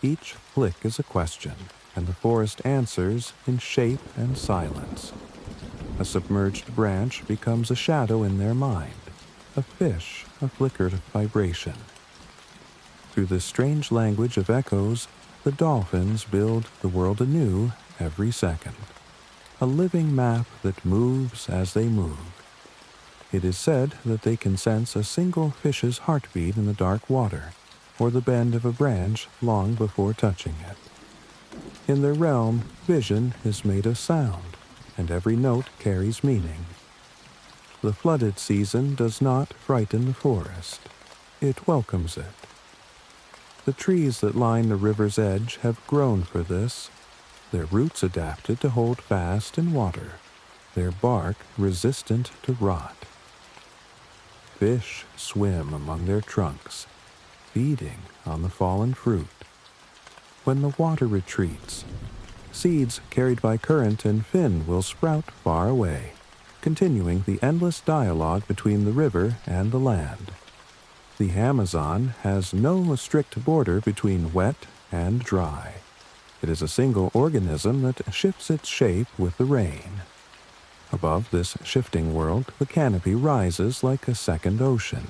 Each flick is a question, and the forest answers in shape and silence. A submerged branch becomes a shadow in their mind, a fish, a flickered vibration. Through this strange language of echoes, the dolphins build the world anew every second, a living map that moves as they move. It is said that they can sense a single fish's heartbeat in the dark water, or the bend of a branch long before touching it. In their realm, vision is made of sound, and every note carries meaning. The flooded season does not frighten the forest. It welcomes it. The trees that line the river's edge have grown for this, their roots adapted to hold fast in water, their bark resistant to rot. Fish swim among their trunks, feeding on the fallen fruit. When the water retreats, seeds carried by current and fin will sprout far away, continuing the endless dialogue between the river and the land. The Amazon has no strict border between wet and dry. It is a single organism that shifts its shape with the rain. Above this shifting world, the canopy rises like a second ocean.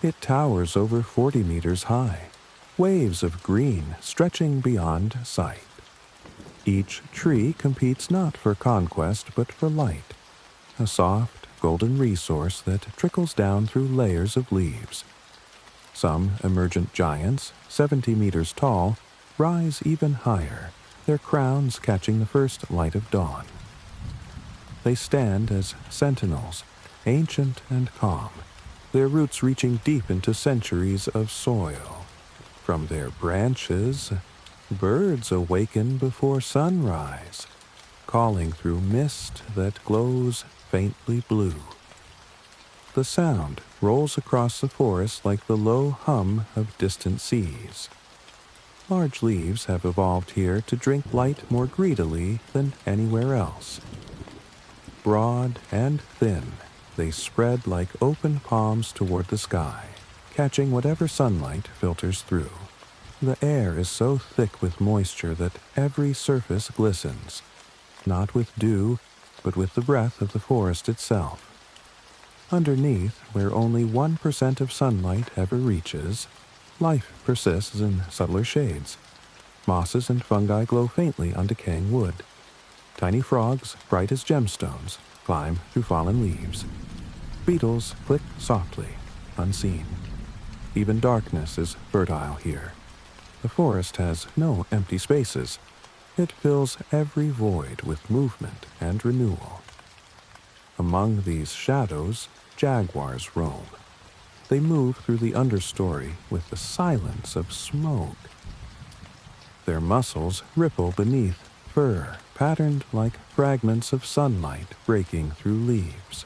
It towers over 40 meters high, waves of green stretching beyond sight. Each tree competes not for conquest but for light, a soft, golden resource that trickles down through layers of leaves. Some emergent giants, 70 meters tall, rise even higher, their crowns catching the first light of dawn. They stand as sentinels, ancient and calm, their roots reaching deep into centuries of soil. From their branches, birds awaken before sunrise, calling through mist that glows faintly blue. The sound rolls across the forest like the low hum of distant seas. Large leaves have evolved here to drink light more greedily than anywhere else. Broad and thin, they spread like open palms toward the sky, catching whatever sunlight filters through. The air is so thick with moisture that every surface glistens, not with dew, but with the breath of the forest itself. Underneath, where only 1% of sunlight ever reaches, life persists in subtler shades. Mosses and fungi glow faintly on decaying wood. Tiny frogs, bright as gemstones, climb through fallen leaves. Beetles click softly, unseen. Even darkness is fertile here. The forest has no empty spaces. It fills every void with movement and renewal. Among these shadows, jaguars roam. They move through the understory with the silence of smoke. Their muscles ripple beneath fur, patterned like fragments of sunlight breaking through leaves.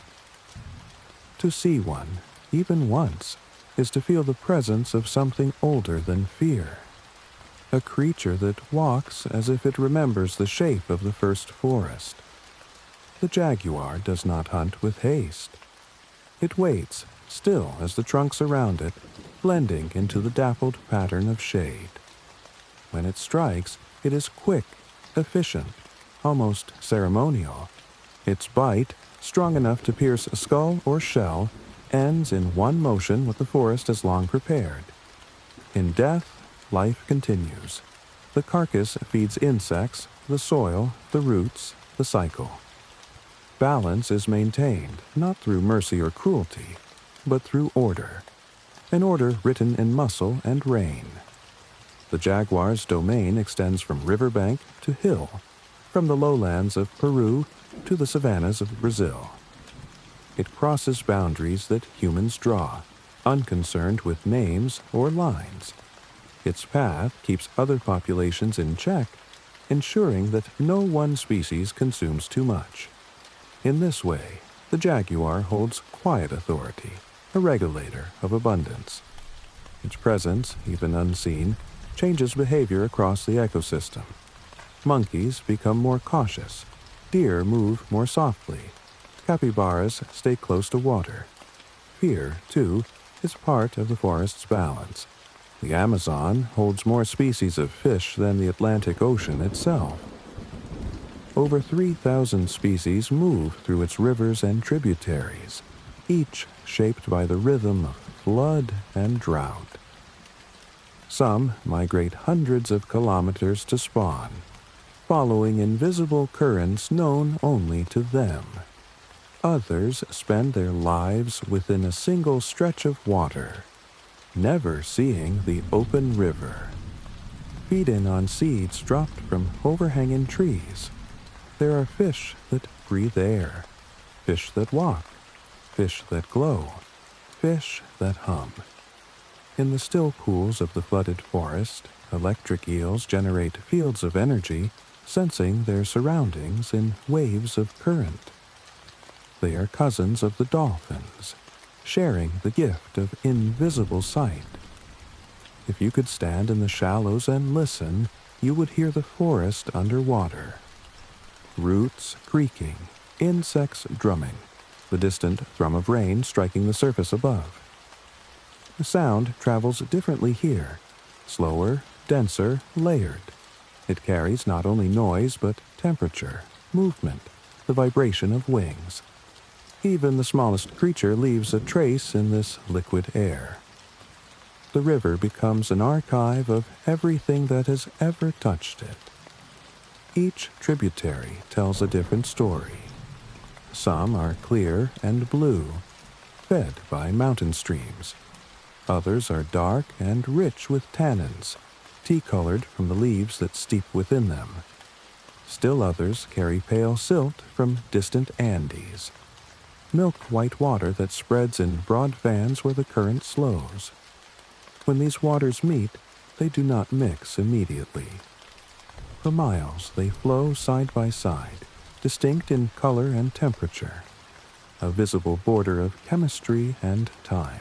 To see one, even once, is to feel the presence of something older than fear. A creature that walks as if it remembers the shape of the first forest. The jaguar does not hunt with haste. It waits, still as the trunks around it, blending into the dappled pattern of shade. When it strikes, it is quick, efficient, almost ceremonial. Its bite, strong enough to pierce a skull or shell, ends in one motion what the forest has long prepared. In death, life continues. The carcass feeds insects, the soil, the roots, the cycle. Balance is maintained not through mercy or cruelty, but through order, an order written in muscle and rain. The jaguar's domain extends from riverbank to hill, from the lowlands of Peru to the savannas of Brazil. It crosses boundaries that humans draw, unconcerned with names or lines. Its path keeps other populations in check, ensuring that no one species consumes too much. In this way, the jaguar holds quiet authority, a regulator of abundance. Its presence, even unseen, changes behavior across the ecosystem. Monkeys become more cautious. Deer move more softly. Capybaras stay close to water. Fear, too, is part of the forest's balance. The Amazon holds more species of fish than the Atlantic Ocean itself. Over 3,000 species move through its rivers and tributaries, each shaped by the rhythm of flood and drought. Some migrate hundreds of kilometers to spawn, following invisible currents known only to them. Others spend their lives within a single stretch of water, never seeing the open river. Feeding on seeds dropped from overhanging trees. There are fish that breathe air, fish that walk, fish that glow, fish that hum. In the still pools of the flooded forest, electric eels generate fields of energy, sensing their surroundings in waves of current. They are cousins of the dolphins, sharing the gift of invisible sight. If you could stand in the shallows and listen, you would hear the forest underwater. Roots creaking, insects drumming, the distant thrum of rain striking the surface above. The sound travels differently here, slower, denser, layered. It carries not only noise but temperature, movement, the vibration of wings. Even the smallest creature leaves a trace in this liquid air. The river becomes an archive of everything that has ever touched it. Each tributary tells a different story. Some are clear and blue, fed by mountain streams. Others are dark and rich with tannins, tea-colored from the leaves that steep within them. Still others carry pale silt from distant Andes, milk-white water that spreads in broad fans where the current slows. When these waters meet, they do not mix immediately. For miles they flow side by side, distinct in color and temperature, a visible border of chemistry and time.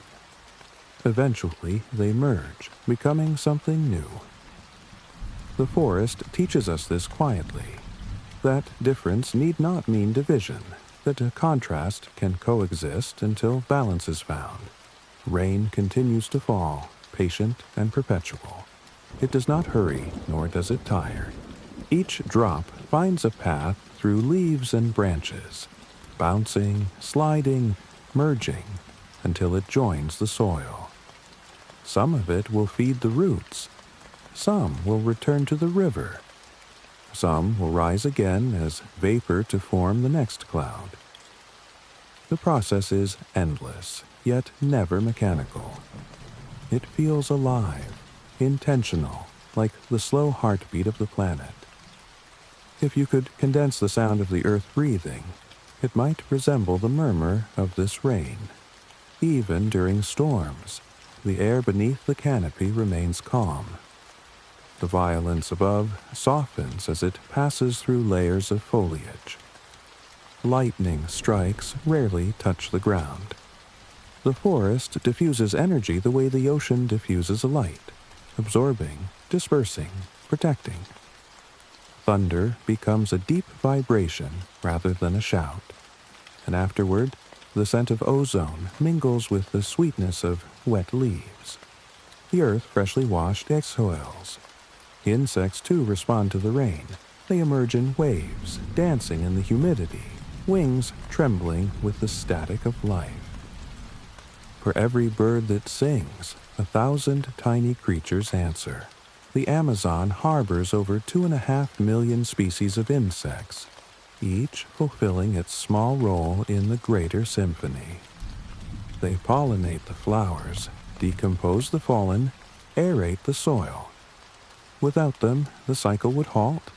Eventually they merge, becoming something new. The forest teaches us this quietly, that difference need not mean division, that a contrast can coexist until balance is found. Rain continues to fall, patient and perpetual. It does not hurry, nor does it tire. Each drop finds a path through leaves and branches, bouncing, sliding, merging, until it joins the soil. Some of it will feed the roots. Some will return to the river. Some will rise again as vapor to form the next cloud. The process is endless, yet never mechanical. It feels alive, intentional, like the slow heartbeat of the planet. If you could condense the sound of the earth breathing, it might resemble the murmur of this rain. Even during storms, the air beneath the canopy remains calm. The violence above softens as it passes through layers of foliage. Lightning strikes rarely touch the ground. The forest diffuses energy the way the ocean diffuses light, absorbing, dispersing, protecting. Thunder becomes a deep vibration rather than a shout, and afterward, The scent of ozone mingles with the sweetness of wet leaves. The earth freshly washed exhales. Insects too respond to the rain. They emerge in waves, dancing in the humidity, wings trembling with the static of life. For every bird that sings, 1,000 tiny creatures answer. The Amazon harbors over 2.5 million species of insects, each fulfilling its small role in the greater symphony. They pollinate the flowers, decompose the fallen, aerate the soil. Without them, the cycle would halt.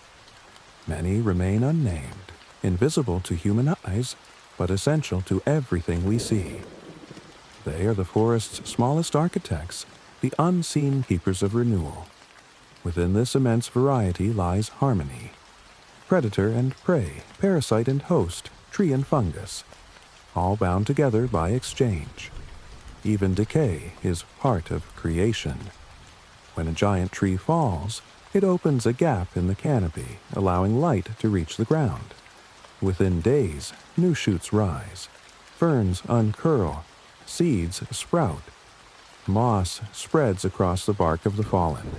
Many remain unnamed, invisible to human eyes, but essential to everything we see. They are the forest's smallest architects, the unseen keepers of renewal. Within this immense variety lies harmony. Predator and prey, parasite and host, tree and fungus, all bound together by exchange. Even decay is part of creation. When a giant tree falls, it opens a gap in the canopy, allowing light to reach the ground. Within days, new shoots rise, ferns uncurl, seeds sprout. Moss spreads across the bark of the fallen.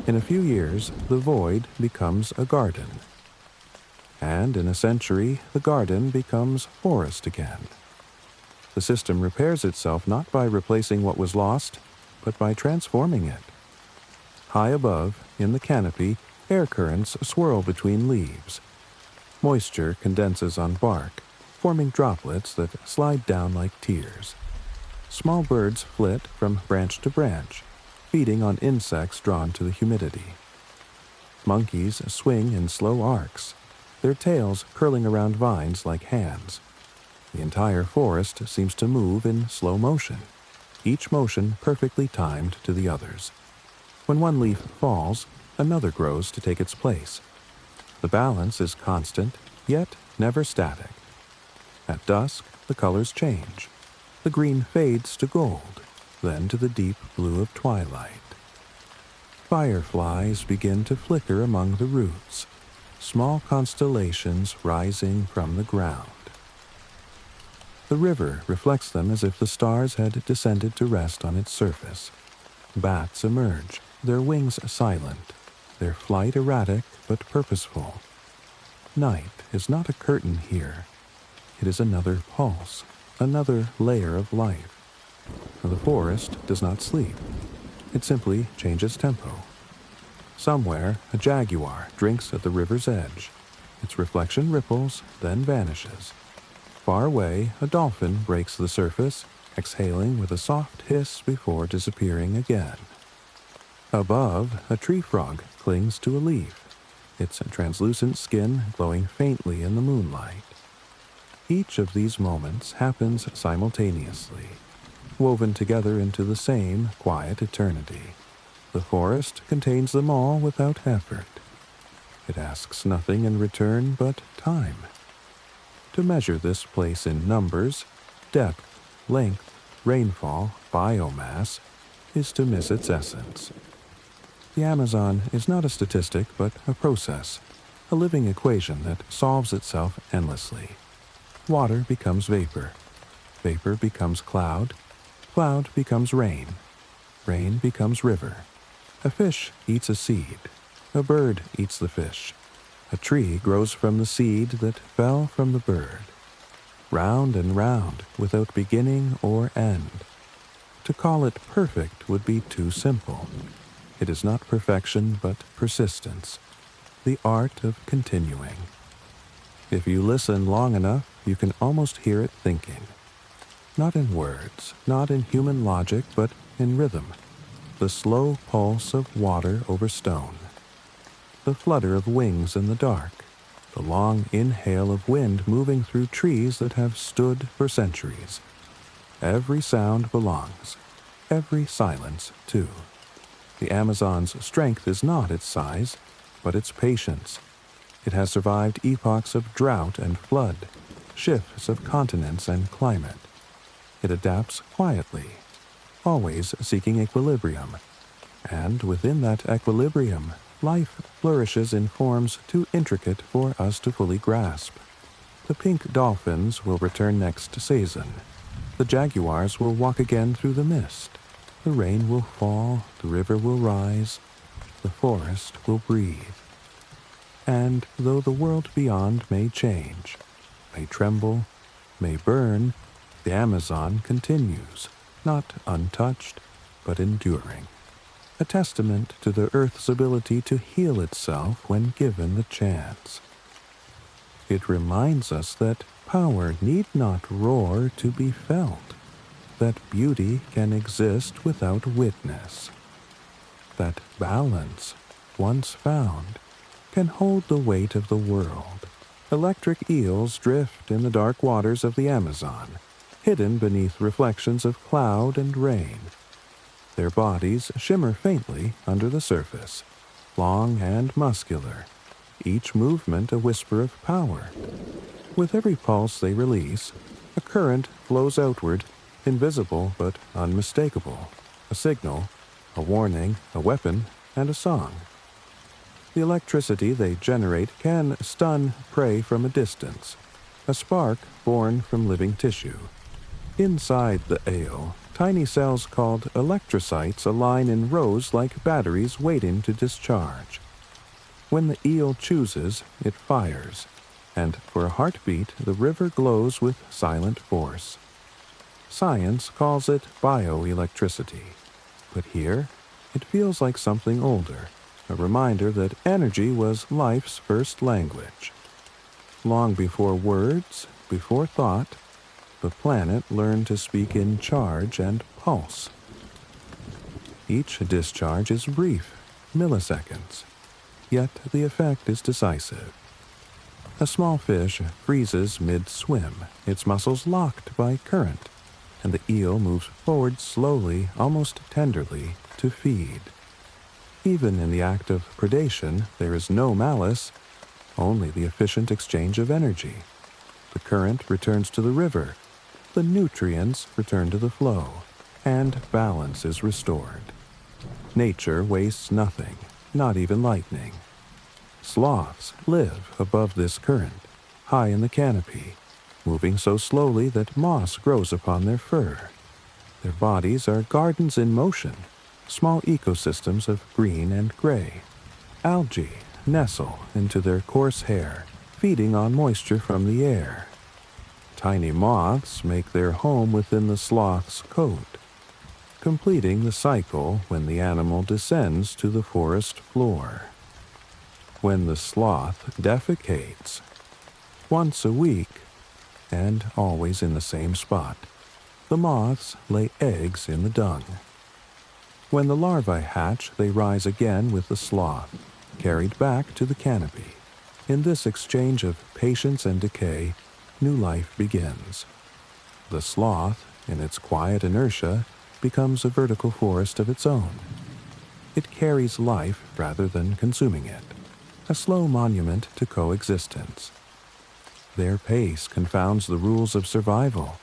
In a few years, the void becomes a garden. And in a century, the garden becomes forest again. The system repairs itself not by replacing what was lost, but by transforming it. High above, in the canopy, air currents swirl between leaves. Moisture condenses on bark, forming droplets that slide down like tears. Small birds flit from branch to branch, feeding on insects drawn to the humidity. Monkeys swing in slow arcs, their tails curling around vines like hands. The entire forest seems to move in slow motion, each motion perfectly timed to the others. When one leaf falls, another grows to take its place. The balance is constant, yet never static. At dusk, the colors change. The green fades to gold, then to the deep blue of twilight. Fireflies begin to flicker among the roots, small constellations rising from the ground. The river reflects them as if the stars had descended to rest on its surface. Bats emerge, their wings silent, their flight erratic but purposeful. Night is not a curtain here. It is another pulse, another layer of life. The forest does not sleep. It simply changes tempo. Somewhere, a jaguar drinks at the river's edge. Its reflection ripples, then vanishes. Far away, a dolphin breaks the surface, exhaling with a soft hiss before disappearing again. Above, a tree frog clings to a leaf, its translucent skin glowing faintly in the moonlight. Each of these moments happens simultaneously, woven together into the same quiet eternity. The forest contains them all without effort. It asks nothing in return but time. To measure this place in numbers, depth, length, rainfall, biomass, is to miss its essence. The Amazon is not a statistic but a process, a living equation that solves itself endlessly. Water becomes vapor. Vapor becomes cloud. Cloud becomes rain. Rain becomes river. A fish eats a seed. A bird eats the fish. A tree grows from the seed that fell from the bird. Round and round, without beginning or end. To call it perfect would be too simple. It is not perfection but persistence, the art of continuing. If you listen long enough, you can almost hear it thinking. Not in words, not in human logic, but in rhythm. The slow pulse of water over stone. The flutter of wings in the dark. The long inhale of wind moving through trees that have stood for centuries. Every sound belongs. Every silence, too. The Amazon's strength is not its size, but its patience. It has survived epochs of drought and flood, shifts of continents and climate. It adapts quietly, always seeking equilibrium. And within that equilibrium, life flourishes in forms too intricate for us to fully grasp. The pink dolphins will return next season. The jaguars will walk again through the mist. The rain will fall, the river will rise, the forest will breathe. And though the world beyond may change, may tremble, may burn, the Amazon continues, not untouched, but enduring. A testament to the earth's ability to heal itself when given the chance. It reminds us that power need not roar to be felt, that beauty can exist without witness, that balance, once found, can hold the weight of the world. Electric eels drift in the dark waters of the Amazon, hidden beneath reflections of cloud and rain. Their bodies shimmer faintly under the surface, long and muscular, each movement a whisper of power. With every pulse they release, a current flows outward, invisible but unmistakable, a signal, a warning, a weapon, and a song. The electricity they generate can stun prey from a distance, a spark born from living tissue. Inside the eel, tiny cells called electrocytes align in rows like batteries waiting to discharge. When the eel chooses, it fires, and for a heartbeat the river glows with silent force. Science calls it bioelectricity, but here it feels like something older, a reminder that energy was life's first language. Long before words, before thought, the planet learned to speak in charge and pulse. Each discharge is brief, milliseconds, yet the effect is decisive. A small fish freezes mid-swim, its muscles locked by current, and the eel moves forward slowly, almost tenderly, to feed. Even in the act of predation, there is no malice, only the efficient exchange of energy. The current returns to the river, the nutrients return to the flow, and balance is restored. Nature wastes nothing, not even lightning. Sloths live above this current, high in the canopy, moving so slowly that moss grows upon their fur. Their bodies are gardens in motion, small ecosystems of green and gray. Algae nestle into their coarse hair, feeding on moisture from the air. Tiny moths make their home within the sloth's coat, completing the cycle when the animal descends to the forest floor. When the sloth defecates, once a week, and always in the same spot, the moths lay eggs in the dung. When the larvae hatch, they rise again with the sloth, carried back to the canopy. In this exchange of patience and decay, new life begins. The sloth, in its quiet inertia, becomes a vertical forest of its own. It carries life rather than consuming it, a slow monument to coexistence. Their pace confounds the rules of survival.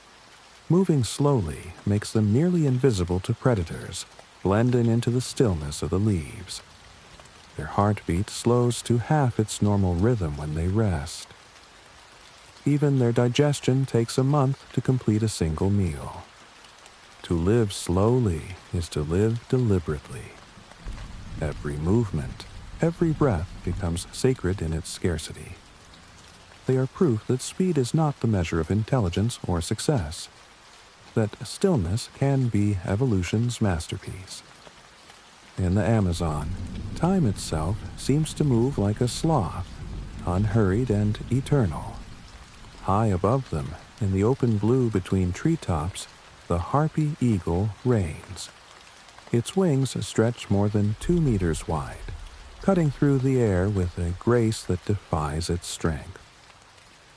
Moving slowly makes them nearly invisible to predators, blending into the stillness of the leaves. Their heartbeat slows to half its normal rhythm when they rest. Even their digestion takes a month to complete a single meal. To live slowly is to live deliberately. Every movement, every breath becomes sacred in its scarcity. They are proof that speed is not the measure of intelligence or success, that stillness can be evolution's masterpiece. In the Amazon, time itself seems to move like a sloth, unhurried and eternal. High above them, in the open blue between treetops, the harpy eagle reigns. Its wings stretch more than 2 meters wide, cutting through the air with a grace that defies its strength.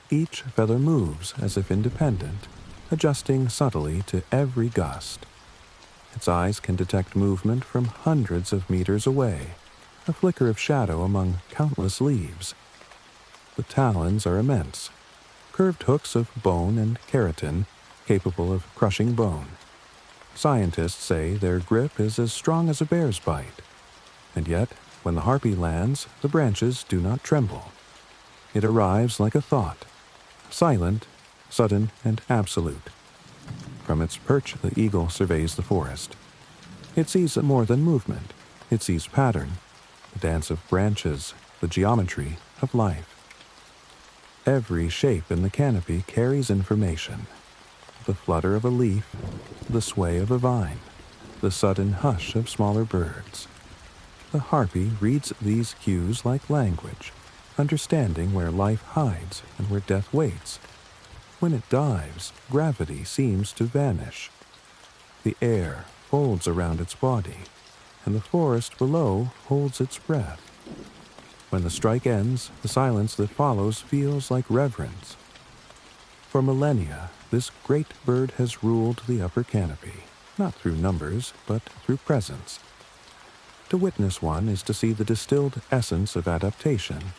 Each feather moves as if independent, adjusting subtly to every gust. Its eyes can detect movement from hundreds of meters away, a flicker of shadow among countless leaves. The talons are immense, curved hooks of bone and keratin capable of crushing bone. Scientists say their grip is as strong as a bear's bite, and yet, when the harpy lands, the branches do not tremble. It arrives like a thought, silent, sudden, and absolute. From its perch, the eagle surveys the forest. It sees more than movement. It sees pattern, the dance of branches, the geometry of life. Every shape in the canopy carries information. The flutter of a leaf, the sway of a vine, the sudden hush of smaller birds. The harpy reads these cues like language, understanding where life hides and where death waits. When it dives, gravity seems to vanish. The air folds around its body, and the forest below holds its breath. When the strike ends, the silence that follows feels like reverence. For millennia, this great bird has ruled the upper canopy, not through numbers, but through presence. To witness one is to see the distilled essence of adaptation.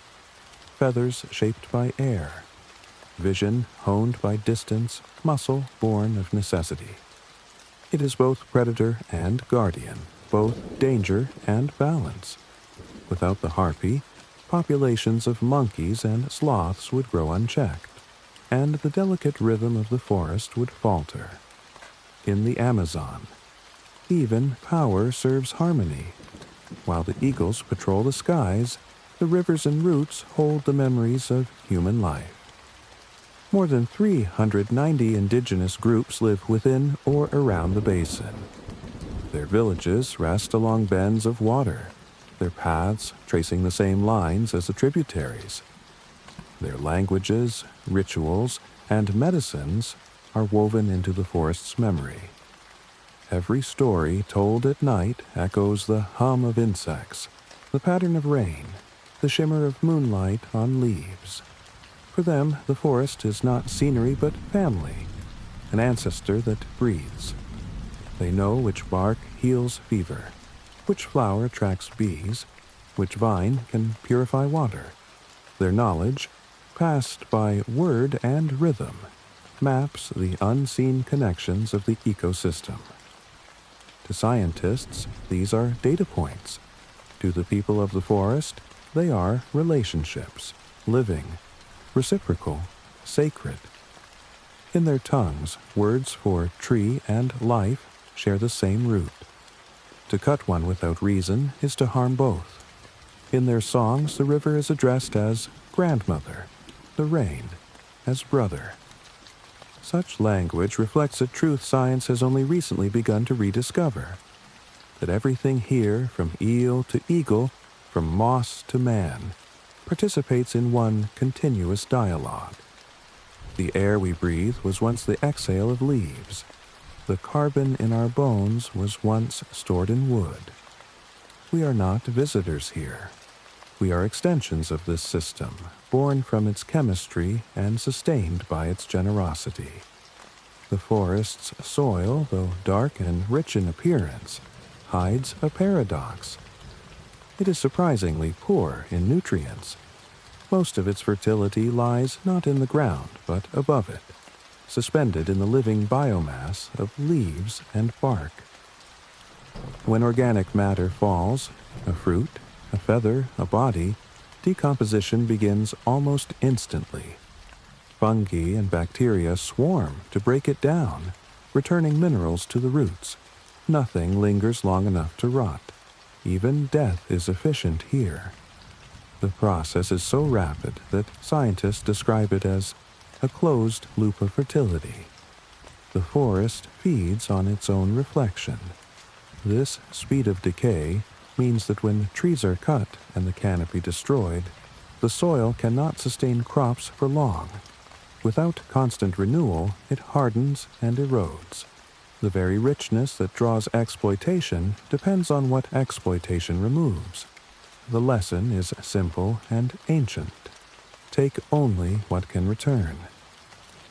Feathers shaped by air, vision honed by distance, muscle born of necessity. It is both predator and guardian, both danger and balance. Without the harpy, populations of monkeys and sloths would grow unchecked, and the delicate rhythm of the forest would falter. In the Amazon, even power serves harmony. While the eagles patrol the skies, the rivers and roots hold the memories of human life. More than 390 indigenous groups live within or around the basin. Their villages rest along bends of water, their paths tracing the same lines as the tributaries. Their languages, rituals, and medicines are woven into the forest's memory. Every story told at night echoes the hum of insects, the pattern of rain, the shimmer of moonlight on leaves. For them, the forest is not scenery but family, an ancestor that breathes. They know which bark heals fever, which flower attracts bees, which vine can purify water. Their knowledge, passed by word and rhythm, maps the unseen connections of the ecosystem. To scientists, these are data points. To the people of the forest, they are relationships, living, reciprocal, sacred. In their tongues, words for tree and life share the same root. To cut one without reason is to harm both. In their songs, the river is addressed as grandmother, the rain as brother. Such language reflects a truth science has only recently begun to rediscover, that everything here, from eel to eagle, from moss to man, participates in one continuous dialogue. The air we breathe was once the exhale of leaves. The carbon in our bones was once stored in wood. We are not visitors here. We are extensions of this system, born from its chemistry and sustained by its generosity. The forest's soil, though dark and rich in appearance, hides a paradox. It is surprisingly poor in nutrients. Most of its fertility lies not in the ground, but above it, suspended in the living biomass of leaves and bark. When organic matter falls, a fruit, a feather, a body, decomposition begins almost instantly. Fungi and bacteria swarm to break it down, returning minerals to the roots. Nothing lingers long enough to rot. Even death is efficient here. The process is so rapid that scientists describe it as a closed loop of fertility. The forest feeds on its own reflection. This speed of decay means that when trees are cut and the canopy destroyed, the soil cannot sustain crops for long. Without constant renewal, it hardens and erodes. The very richness that draws exploitation depends on what exploitation removes. The lesson is simple and ancient. Take only what can return.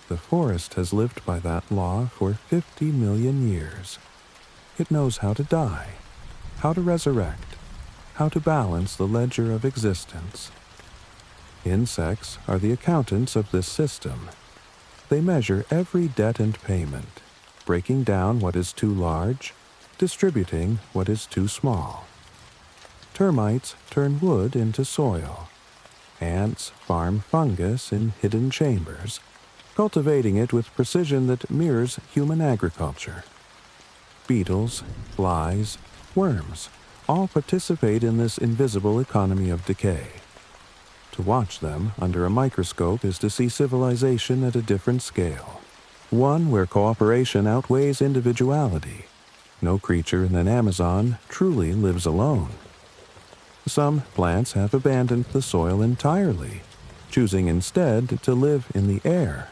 The forest has lived by that law for 50 million years. It knows how to die, how to resurrect, how to balance the ledger of existence. Insects are the accountants of this system. They measure every debt and payment, breaking down what is too large, distributing what is too small. Termites turn wood into soil. Ants farm fungus in hidden chambers, cultivating it with precision that mirrors human agriculture. Beetles, flies, worms all participate in this invisible economy of decay. To watch them under a microscope is to see civilization at a different scale, one where cooperation outweighs individuality. No creature in an Amazon truly lives alone. Some plants have abandoned the soil entirely, choosing instead to live in the air.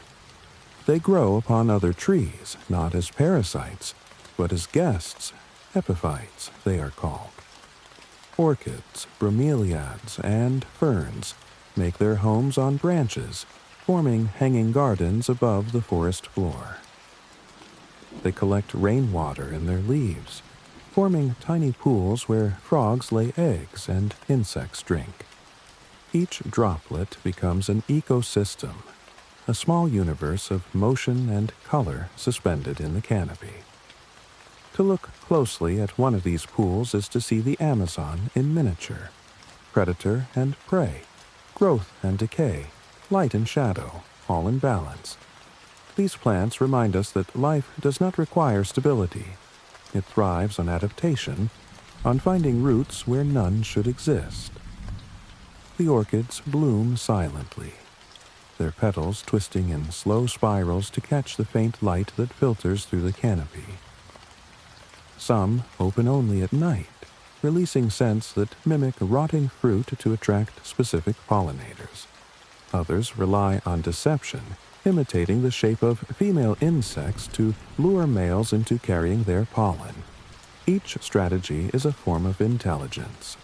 They grow upon other trees, not as parasites, but as guests, epiphytes they are called. Orchids, bromeliads, and ferns make their homes on branches, forming hanging gardens above the forest floor. They collect rainwater in their leaves, forming tiny pools where frogs lay eggs and insects drink. Each droplet becomes an ecosystem, a small universe of motion and color suspended in the canopy. To look closely at one of these pools is to see the Amazon in miniature, predator and prey, growth and decay, light and shadow, all in balance. These plants remind us that life does not require stability. It thrives on adaptation, on finding roots where none should exist. The orchids bloom silently, their petals twisting in slow spirals to catch the faint light that filters through the canopy. Some open only at night, releasing scents that mimic rotting fruit to attract specific pollinators. Others rely on deception, imitating the shape of female insects to lure males into carrying their pollen. Each strategy is a form of intelligence,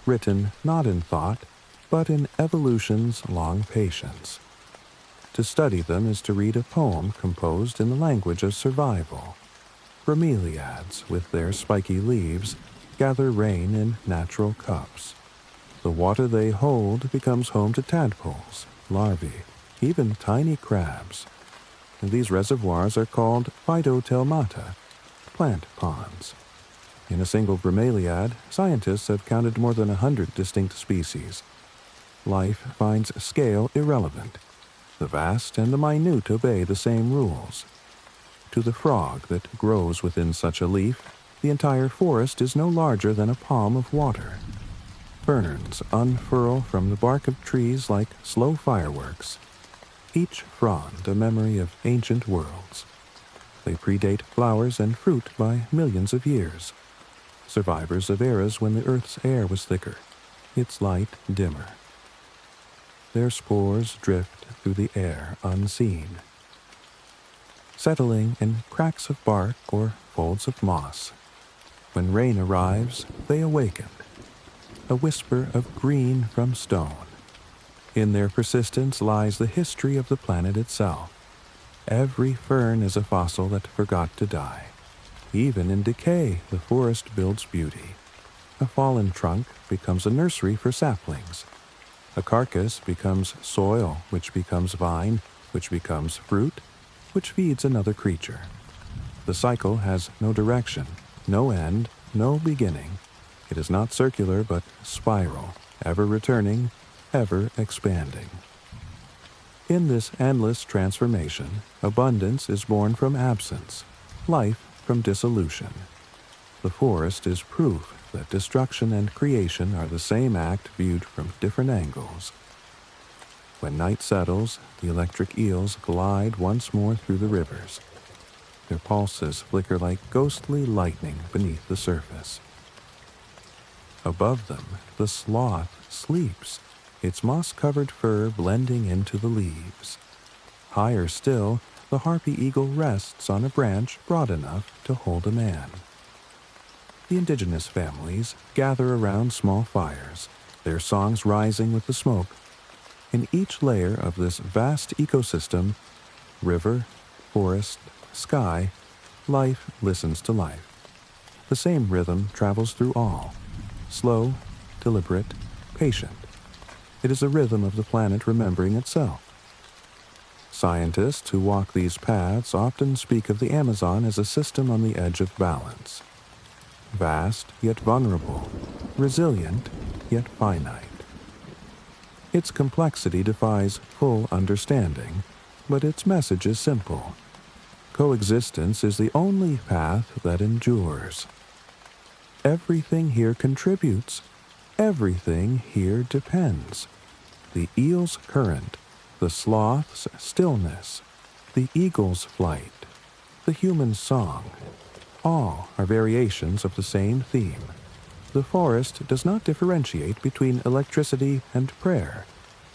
written not in thought, but in evolution's long patience. To study them is to read a poem composed in the language of survival. Bromeliads, with their spiky leaves, gather rain in natural cups. The water they hold becomes home to tadpoles, larvae, even tiny crabs. And these reservoirs are called phytotelmata, plant ponds. In a single bromeliad, scientists have counted more than 100 distinct species. Life finds scale irrelevant. The vast and the minute obey the same rules. To the frog that grows within such a leaf, the entire forest is no larger than a palm of water. Ferns unfurl from the bark of trees like slow fireworks, each frond a memory of ancient worlds. They predate flowers and fruit by millions of years, survivors of eras when the earth's air was thicker, its light dimmer. Their spores drift through the air unseen, settling in cracks of bark or folds of moss. When rain arrives, they awaken, a whisper of green from stone. In their persistence lies the history of the planet itself. Every fern is a fossil that forgot to die. Even in decay, the forest builds beauty. A fallen trunk becomes a nursery for saplings. A carcass becomes soil, which becomes vine, which becomes fruit, which feeds another creature. The cycle has no direction, no end, no beginning. It is not circular, but spiral, ever returning, ever expanding. In this endless transformation, abundance is born from absence, life from dissolution. The forest is proof that destruction and creation are the same act viewed from different angles. When night settles, the electric eels glide once more through the rivers. Their pulses flicker like ghostly lightning beneath the surface. Above them, the sloth sleeps, its moss-covered fur blending into the leaves. Higher still, the harpy eagle rests on a branch broad enough to hold a man. The indigenous families gather around small fires, their songs rising with the smoke. In each layer of this vast ecosystem, river, forest, sky, life listens to life. The same rhythm travels through all, slow, deliberate, patient. It is a rhythm of the planet remembering itself. Scientists who walk these paths often speak of the Amazon as a system on the edge of balance. Vast yet vulnerable, resilient yet finite. Its complexity defies full understanding, but its message is simple. Coexistence is the only path that endures. Everything here contributes. Everything here depends. The eel's current, the sloth's stillness, the eagle's flight, the human song. All are variations of the same theme. The forest does not differentiate between electricity and prayer.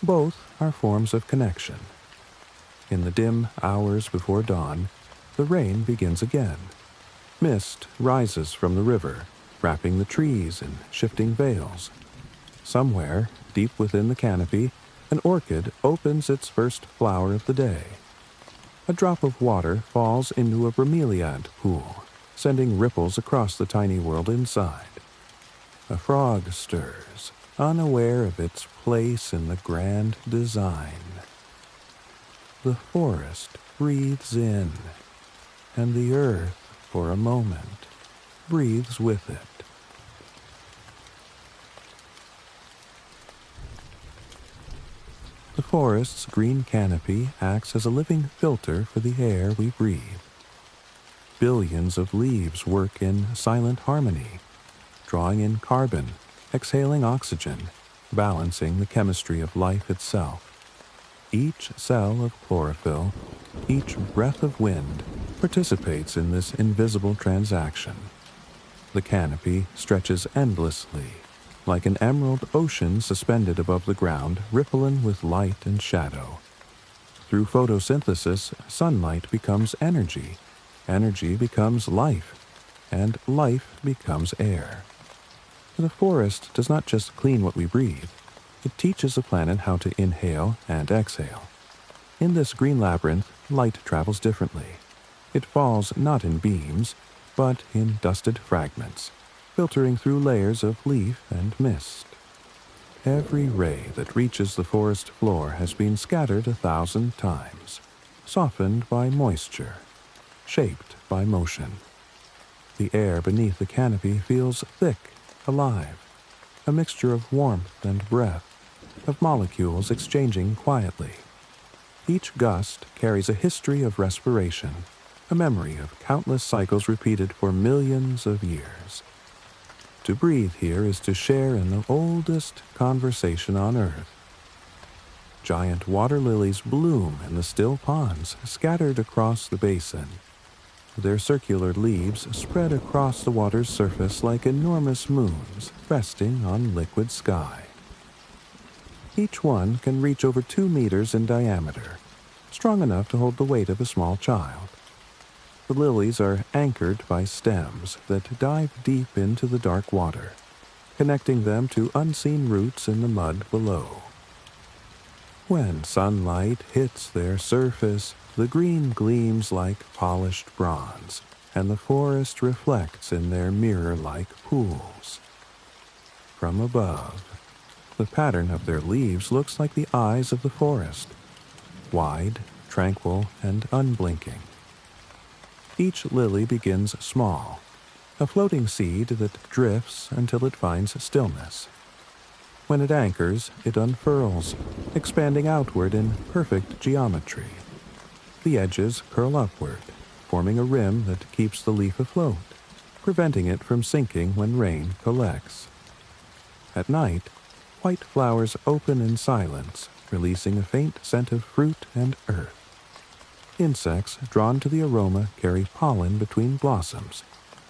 Both are forms of connection. In the dim hours before dawn, the rain begins again. Mist rises from the river, wrapping the trees in shifting veils. Somewhere, deep within the canopy, an orchid opens its first flower of the day. A drop of water falls into a bromeliad pool, sending ripples across the tiny world inside. A frog stirs, unaware of its place in the grand design. The forest breathes in, and the earth, for a moment, breathes with it. The forest's green canopy acts as a living filter for the air we breathe. Billions of leaves work in silent harmony, drawing in carbon, exhaling oxygen, balancing the chemistry of life itself. Each cell of chlorophyll, each breath of wind, participates in this invisible transaction. The canopy stretches endlessly, like an emerald ocean suspended above the ground, rippling with light and shadow. Through photosynthesis, sunlight becomes energy, energy becomes life, and life becomes air. The forest does not just clean what we breathe, it teaches the planet how to inhale and exhale. In this green labyrinth, light travels differently. It falls not in beams, but in dusted fragments, filtering through layers of leaf and mist. Every ray that reaches the forest floor has been scattered 1,000 times, softened by moisture, shaped by motion. The air beneath the canopy feels thick, alive, a mixture of warmth and breath, of molecules exchanging quietly. Each gust carries a history of respiration, a memory of countless cycles repeated for millions of years. To breathe here is to share in the oldest conversation on Earth. Giant water lilies bloom in the still ponds scattered across the basin. Their circular leaves spread across the water's surface like enormous moons resting on liquid sky. Each one can reach over 2 meters in diameter, strong enough to hold the weight of a small child. The lilies are anchored by stems that dive deep into the dark water, connecting them to unseen roots in the mud below. When sunlight hits their surface, the green gleams like polished bronze, and the forest reflects in their mirror-like pools. From above, the pattern of their leaves looks like the eyes of the forest, wide, tranquil, and unblinking. Each lily begins small, a floating seed that drifts until it finds stillness. When it anchors, it unfurls, expanding outward in perfect geometry. The edges curl upward, forming a rim that keeps the leaf afloat, preventing it from sinking when rain collects. At night, white flowers open in silence, releasing a faint scent of fruit and earth. Insects drawn to the aroma carry pollen between blossoms,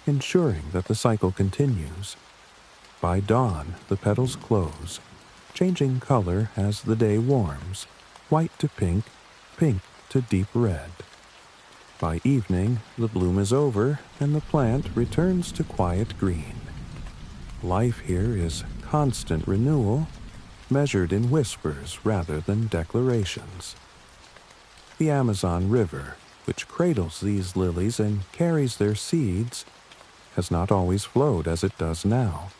ensuring that the cycle continues. By dawn, the petals close, changing color as the day warms, white to pink, pink to deep red. By evening, the bloom is over and the plant returns to quiet green. Life here is constant renewal, measured in whispers rather than declarations. The Amazon River, which cradles these lilies and carries their seeds, has not always flowed as it does now.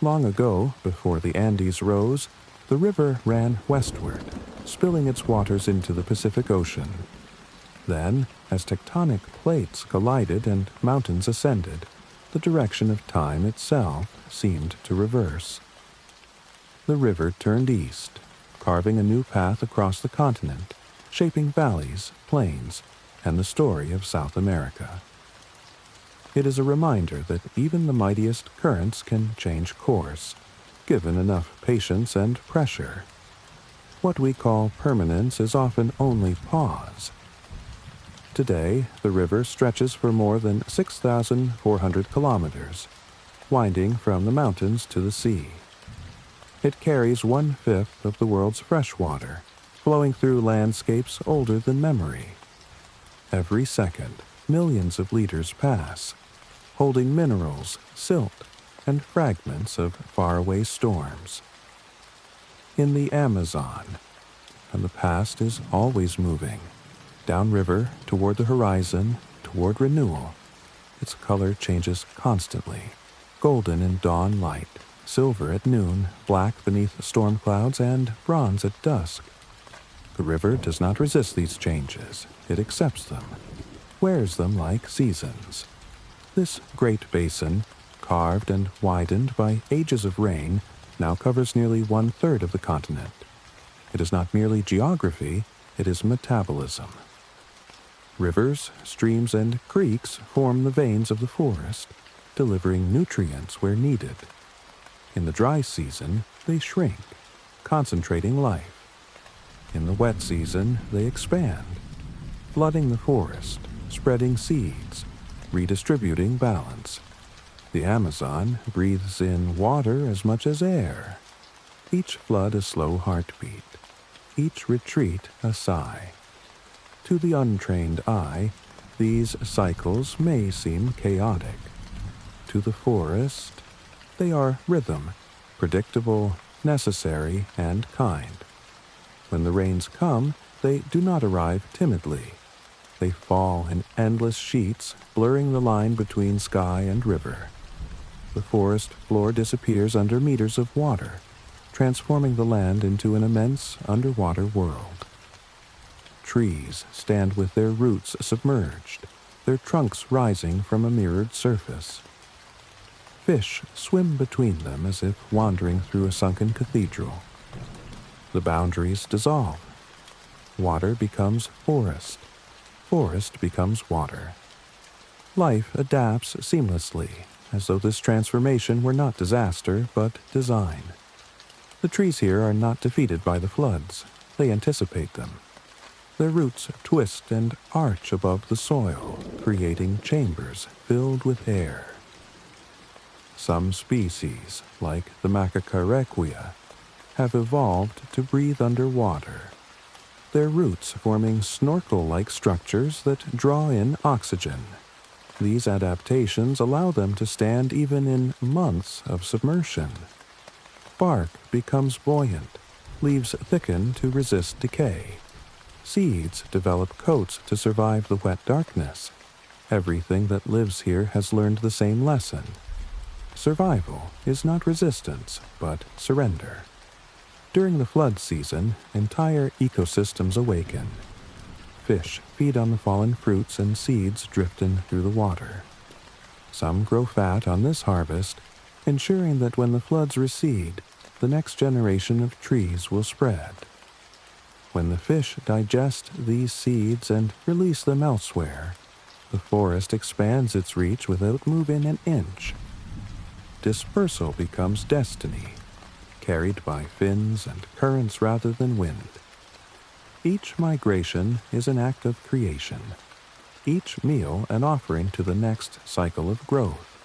Long ago, before the Andes rose, the river ran westward, spilling its waters into the Pacific Ocean. Then, as tectonic plates collided and mountains ascended, the direction of time itself seemed to reverse. The river turned east, carving a new path across the continent, shaping valleys, plains, and the story of South America. It is a reminder that even the mightiest currents can change course, given enough patience and pressure. What we call permanence is often only pause. Today, the river stretches for more than 6,400 kilometers, winding from the mountains to the sea. It carries 1/5 of the world's fresh water, flowing through landscapes older than memory. Every second, millions of liters pass, holding minerals, silt, and fragments of faraway storms. In the Amazon, and the past is always moving, downriver, toward the horizon, toward renewal. Its color changes constantly, golden in dawn light, silver at noon, black beneath storm clouds, and bronze at dusk. The river does not resist these changes. It accepts them, wears them like seasons. This great basin, carved and widened by ages of rain, now covers nearly 1/3 of the continent. It is not merely geography, it is metabolism. Rivers, streams, and creeks form the veins of the forest, delivering nutrients where needed. In the dry season, they shrink, concentrating life. In the wet season, they expand, flooding the forest, spreading seeds, redistributing balance. The Amazon breathes in water as much as air. Each flood a slow heartbeat, each retreat a sigh. To the untrained eye, these cycles may seem chaotic. To the forest, they are rhythm, predictable, necessary, and kind. When the rains come, they do not arrive timidly. They fall in endless sheets, blurring the line between sky and river. The forest floor disappears under meters of water, transforming the land into an immense underwater world. Trees stand with their roots submerged, their trunks rising from a mirrored surface. Fish swim between them as if wandering through a sunken cathedral. The boundaries dissolve. Water becomes forest. Forest becomes water. Life adapts seamlessly, as though this transformation were not disaster, but design. The trees here are not defeated by the floods. They anticipate them. Their roots twist and arch above the soil, creating chambers filled with air. Some species, like the Macacarequia, have evolved to breathe underwater, their roots forming snorkel-like structures that draw in oxygen. These adaptations allow them to stand even in months of submersion. Bark becomes buoyant, leaves thicken to resist decay. Seeds develop coats to survive the wet darkness. Everything that lives here has learned the same lesson. Survival is not resistance, but surrender. During the flood season, entire ecosystems awaken. Fish feed on the fallen fruits and seeds drifting through the water. Some grow fat on this harvest, ensuring that when the floods recede, the next generation of trees will spread. When the fish digest these seeds and release them elsewhere, the forest expands its reach without moving an inch. Dispersal becomes destiny, carried by fins and currents rather than wind. Each migration is an act of creation, each meal an offering to the next cycle of growth.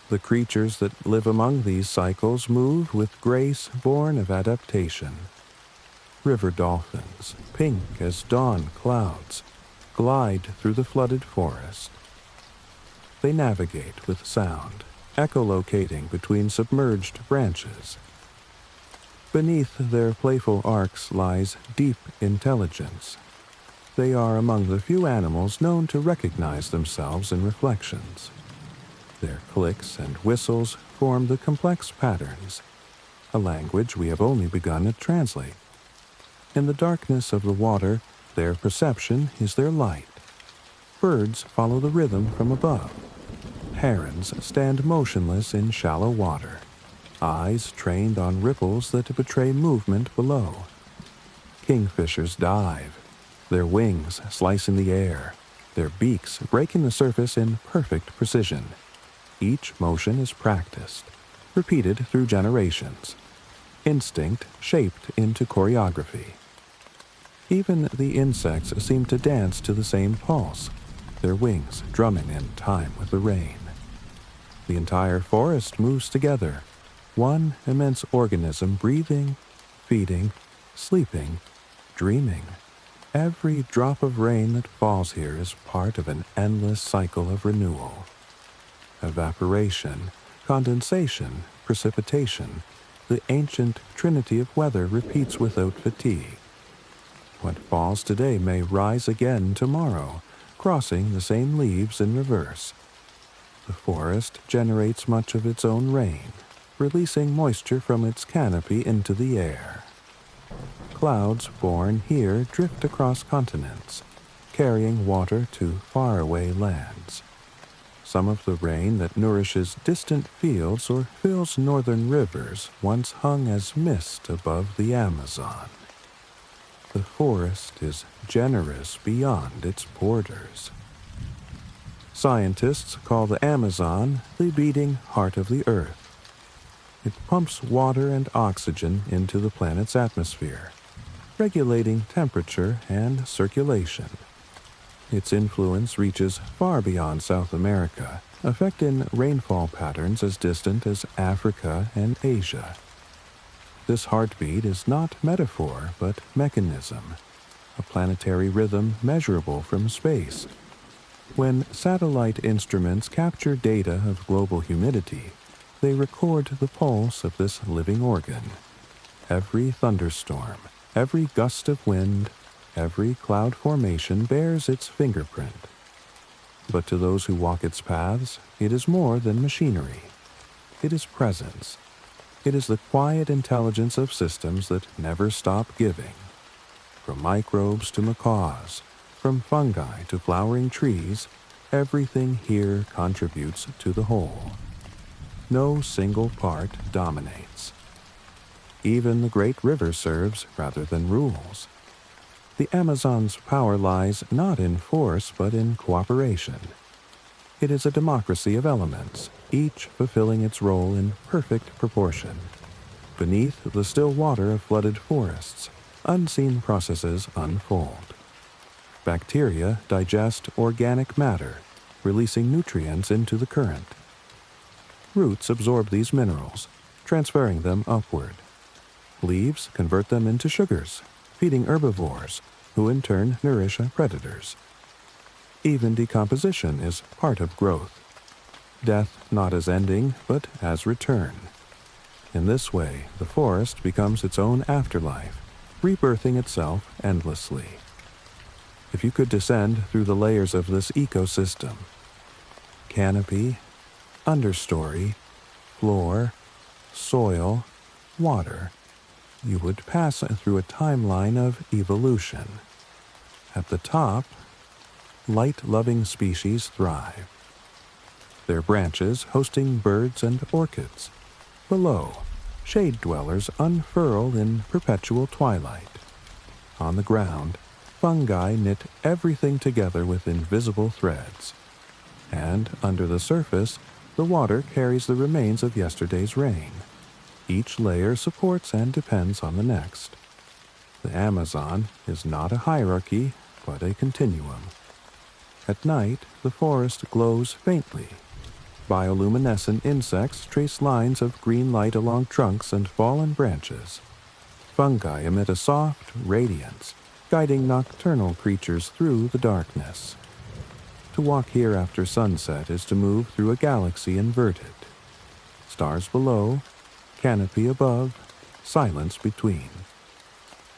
The creatures that live among these cycles move with grace born of adaptation. River dolphins, pink as dawn clouds, glide through the flooded forest. They navigate with sound, echolocating between submerged branches. Beneath their playful arcs lies deep intelligence. They are among the few animals known to recognize themselves in reflections. Their clicks and whistles form the complex patterns, a language we have only begun to translate. In the darkness of the water, their perception is their light. Birds follow the rhythm from above. Herons stand motionless in shallow water, eyes trained on ripples that betray movement below. Kingfishers dive, their wings slicing the air, their beaks breaking the surface in perfect precision. Each motion is practiced, repeated through generations, instinct shaped into choreography. Even the insects seem to dance to the same pulse, their wings drumming in time with the rain. The entire forest moves together, one immense organism breathing, feeding, sleeping, dreaming. Every drop of rain that falls here is part of an endless cycle of renewal. Evaporation, condensation, precipitation, the ancient trinity of weather repeats without fatigue. What falls today may rise again tomorrow, crossing the same leaves in reverse. The forest generates much of its own rain, releasing moisture from its canopy into the air. Clouds born here drift across continents, carrying water to faraway lands. Some of the rain that nourishes distant fields or fills northern rivers once hung as mist above the Amazon. The forest is generous beyond its borders. Scientists call the Amazon the beating heart of the earth. It pumps water and oxygen into the planet's atmosphere, regulating temperature and circulation. Its influence reaches far beyond South America, affecting rainfall patterns as distant as Africa and Asia. This heartbeat is not metaphor, but mechanism, a planetary rhythm measurable from space. When satellite instruments capture data of global humidity, they record the pulse of this living organ. Every thunderstorm, every gust of wind, every cloud formation bears its fingerprint. But to those who walk its paths, it is more than machinery. It is presence. It is the quiet intelligence of systems that never stop giving. From microbes to macaws, from fungi to flowering trees, everything here contributes to the whole. No single part dominates. Even the great river serves rather than rules. The Amazon's power lies not in force but in cooperation. It is a democracy of elements, each fulfilling its role in perfect proportion. Beneath the still water of flooded forests, unseen processes unfold. Bacteria digest organic matter, releasing nutrients into the current. Roots absorb these minerals, transferring them upward. Leaves convert them into sugars, feeding herbivores, who in turn nourish predators. Even decomposition is part of growth. Death not as ending, but as return. In this way, the forest becomes its own afterlife, rebirthing itself endlessly. If you could descend through the layers of this ecosystem, canopy, understory, floor, soil, water, you would pass through a timeline of evolution. At the top, light-loving species thrive, their branches hosting birds and orchids. Below, shade dwellers unfurl in perpetual twilight. On the ground, fungi knit everything together with invisible threads. And under the surface, the water carries the remains of yesterday's rain. Each layer supports and depends on the next. The Amazon is not a hierarchy, but a continuum. At night, the forest glows faintly. Bioluminescent insects trace lines of green light along trunks and fallen branches. Fungi emit a soft radiance, guiding nocturnal creatures through the darkness. To walk here after sunset is to move through a galaxy inverted. Stars below, canopy above, silence between.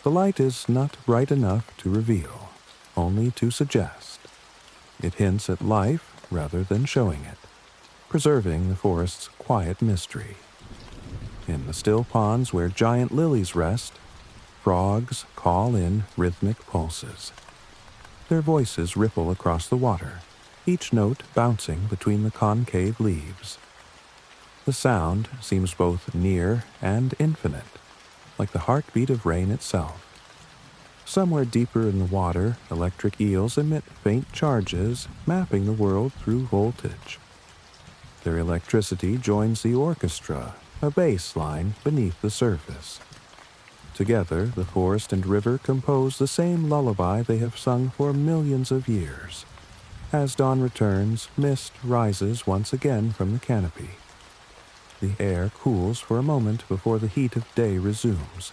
The light is not bright enough to reveal, only to suggest. It hints at life rather than showing it, preserving the forest's quiet mystery. In the still ponds where giant lilies rest, frogs call in rhythmic pulses. Their voices ripple across the water, each note bouncing between the concave leaves. The sound seems both near and infinite, like the heartbeat of rain itself. Somewhere deeper in the water, electric eels emit faint charges, mapping the world through voltage. Their electricity joins the orchestra, a bass line beneath the surface. Together, the forest and river compose the same lullaby they have sung for millions of years. As dawn returns, mist rises once again from the canopy. The air cools for a moment before the heat of day resumes.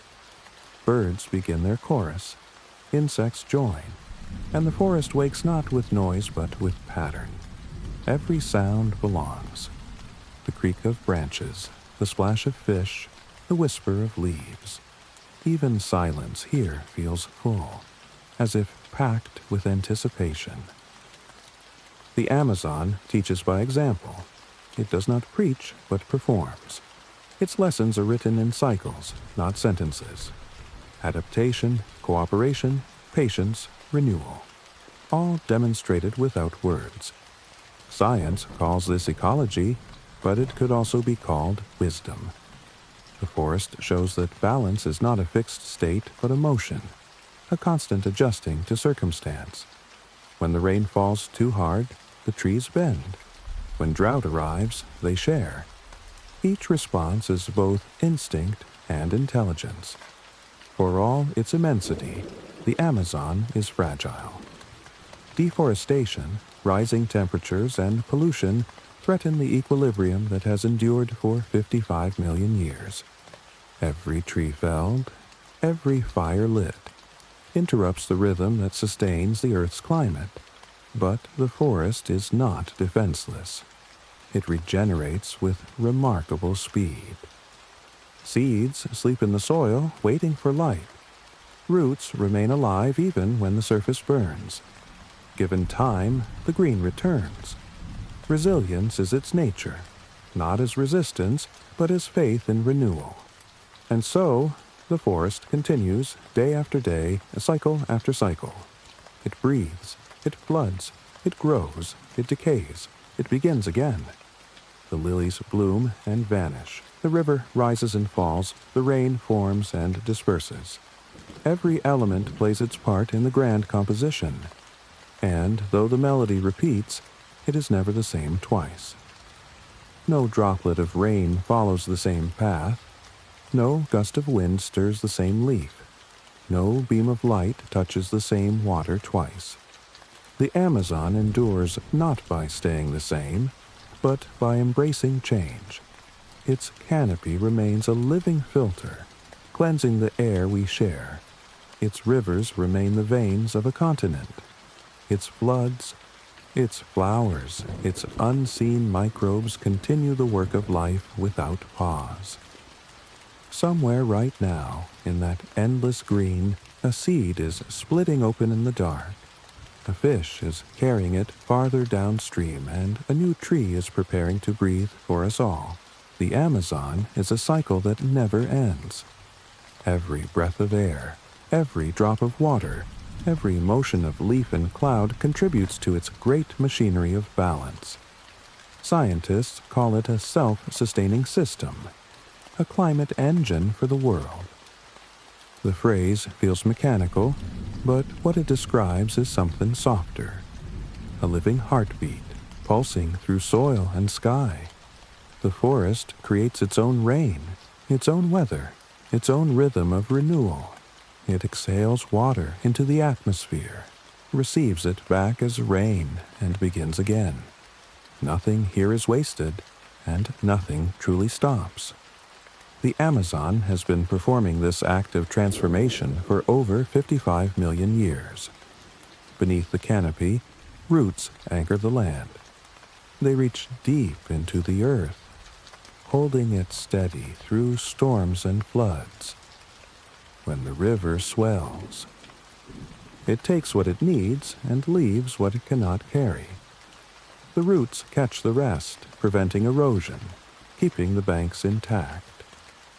Birds begin their chorus, insects join, and the forest wakes not with noise but with pattern. Every sound belongs. The creak of branches, the splash of fish, the whisper of leaves. Even silence here feels full, as if packed with anticipation. The Amazon teaches by example. It does not preach, but performs. Its lessons are written in cycles, not sentences. Adaptation, cooperation, patience, renewal, all demonstrated without words. Science calls this ecology, but it could also be called wisdom. The forest shows that balance is not a fixed state, but a motion, a constant adjusting to circumstance. When the rain falls too hard, the trees bend. When drought arrives, they share. Each response is both instinct and intelligence. For all its immensity, the Amazon is fragile. Deforestation, rising temperatures, and pollution threaten the equilibrium that has endured for 55 million years. Every tree felled, every fire lit, interrupts the rhythm that sustains the Earth's climate. But the forest is not defenseless. It regenerates with remarkable speed. Seeds sleep in the soil, waiting for light. Roots remain alive even when the surface burns. Given time, the green returns. Resilience is its nature, not as resistance, but as faith in renewal. And so, the forest continues, day after day, cycle after cycle. It breathes, it floods, it grows, it decays, it begins again. The lilies bloom and vanish. The river rises and falls, the rain forms and disperses. Every element plays its part in the grand composition. And though the melody repeats, it is never the same twice. No droplet of rain follows the same path. No gust of wind stirs the same leaf. No beam of light touches the same water twice. The Amazon endures not by staying the same, but by embracing change. Its canopy remains a living filter, cleansing the air we share. Its rivers remain the veins of a continent. Its floods, its flowers, its unseen microbes continue the work of life without pause. Somewhere right now, in that endless green, a seed is splitting open in the dark. A fish is carrying it farther downstream, and a new tree is preparing to breathe for us all. The Amazon is a cycle that never ends. Every breath of air, every drop of water, every motion of leaf and cloud contributes to its great machinery of balance. Scientists call it a self-sustaining system, a climate engine for the world. The phrase feels mechanical, but what it describes is something softer. A living heartbeat, pulsing through soil and sky. The forest creates its own rain, its own weather, its own rhythm of renewal. It exhales water into the atmosphere, receives it back as rain, and begins again. Nothing here is wasted, and nothing truly stops. The Amazon has been performing this act of transformation for over 55 million years. Beneath the canopy, roots anchor the land. They reach deep into the earth, holding it steady through storms and floods. When the river swells, it takes what it needs and leaves what it cannot carry. The roots catch the rest, preventing erosion, keeping the banks intact.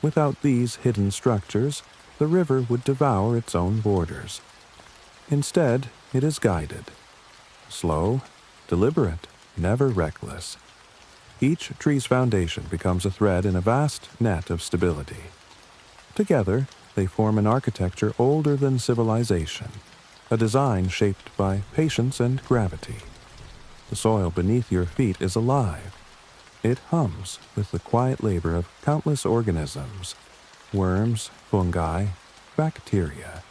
Without these hidden structures, the river would devour its own borders. Instead, it is guided. Slow, deliberate, never reckless. Each tree's foundation becomes a thread in a vast net of stability. Together, They form an architecture older than civilization, a design shaped by patience and gravity. The soil beneath your feet is alive. It hums with the quiet labor of countless organisms, worms, fungi, bacteria,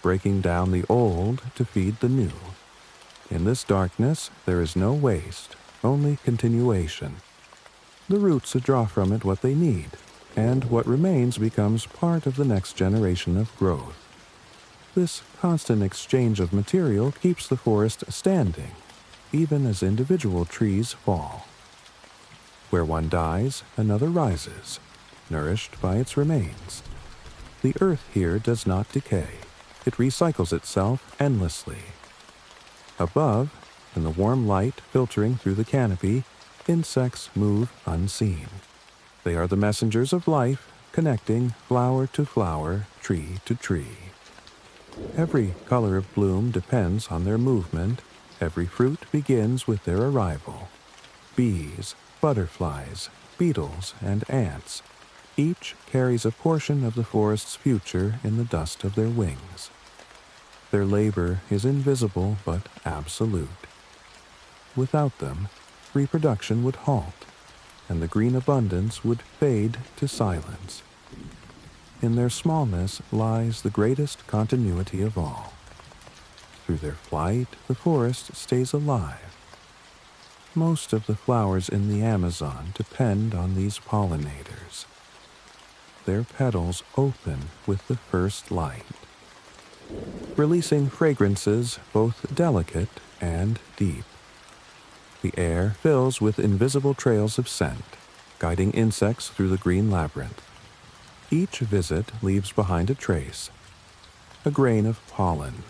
breaking down the old to feed the new. In this darkness, there is no waste, only continuation. The roots draw from it what they need, and what remains becomes part of the next generation of growth. This constant exchange of material keeps the forest standing, even as individual trees fall. Where one dies, another rises, nourished by its remains. The earth here does not decay. It recycles itself endlessly. Above, in the warm light filtering through the canopy, insects move unseen. They are the messengers of life, connecting flower to flower, tree to tree. Every color of bloom depends on their movement. Every fruit begins with their arrival. Bees, butterflies, beetles, and ants, each carries a portion of the forest's future in the dust of their wings. Their labor is invisible but absolute. Without them, reproduction would halt, and the green abundance would fade to silence. In their smallness lies the greatest continuity of all. Through their flight, the forest stays alive. Most of the flowers in the Amazon depend on these pollinators. Their petals open with the first light, releasing fragrances both delicate and deep. The air fills with invisible trails of scent, guiding insects through the green labyrinth. Each visit leaves behind a trace, a grain of pollen,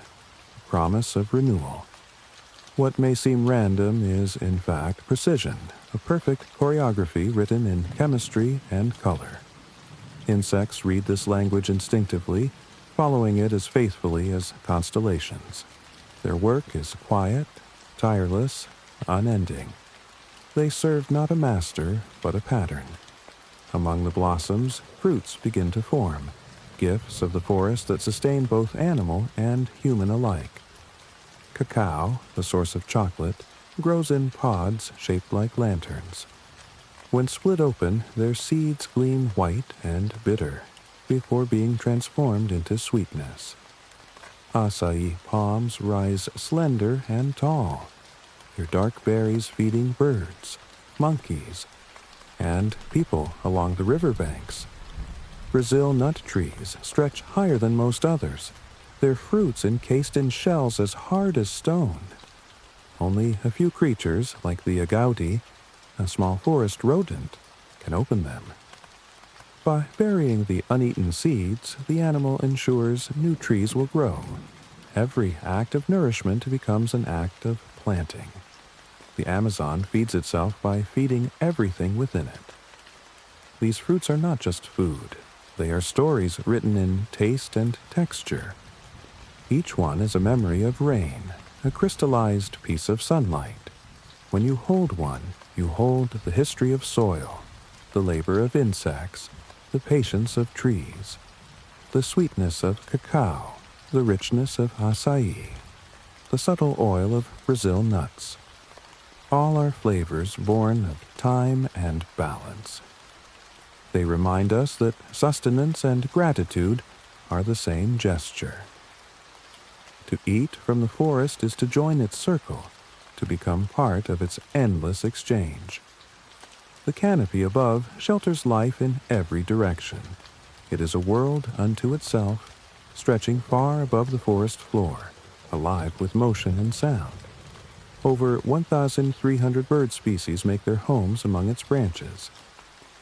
a promise of renewal. What may seem random is, in fact, precision, a perfect choreography written in chemistry and color. Insects read this language instinctively, following it as faithfully as constellations. Their work is quiet, tireless, unending. They serve not a master, but a pattern. Among the blossoms, fruits begin to form, gifts of the forest that sustain both animal and human alike. Cacao, the source of chocolate, grows in pods shaped like lanterns. When split open, their seeds gleam white and bitter, before being transformed into sweetness. Acai palms rise slender and tall, their dark berries feeding birds, monkeys, and people along the riverbanks. Brazil nut trees stretch higher than most others, their fruits encased in shells as hard as stone. Only a few creatures, like the agouti, a small forest rodent, can open them. By burying the uneaten seeds, the animal ensures new trees will grow. Every act of nourishment becomes an act of planting. The Amazon feeds itself by feeding everything within it. These fruits are not just food. They are stories written in taste and texture. Each one is a memory of rain, a crystallized piece of sunlight. When you hold one, you hold the history of soil, the labor of insects, the patience of trees, the sweetness of cacao, the richness of acai, the subtle oil of Brazil nuts. All are flavors born of time and balance. They remind us that sustenance and gratitude are the same gesture. To eat from the forest is to join its circle, to become part of its endless exchange. The canopy above shelters life in every direction. It is a world unto itself, stretching far above the forest floor, alive with motion and sound. Over 1,300 bird species make their homes among its branches.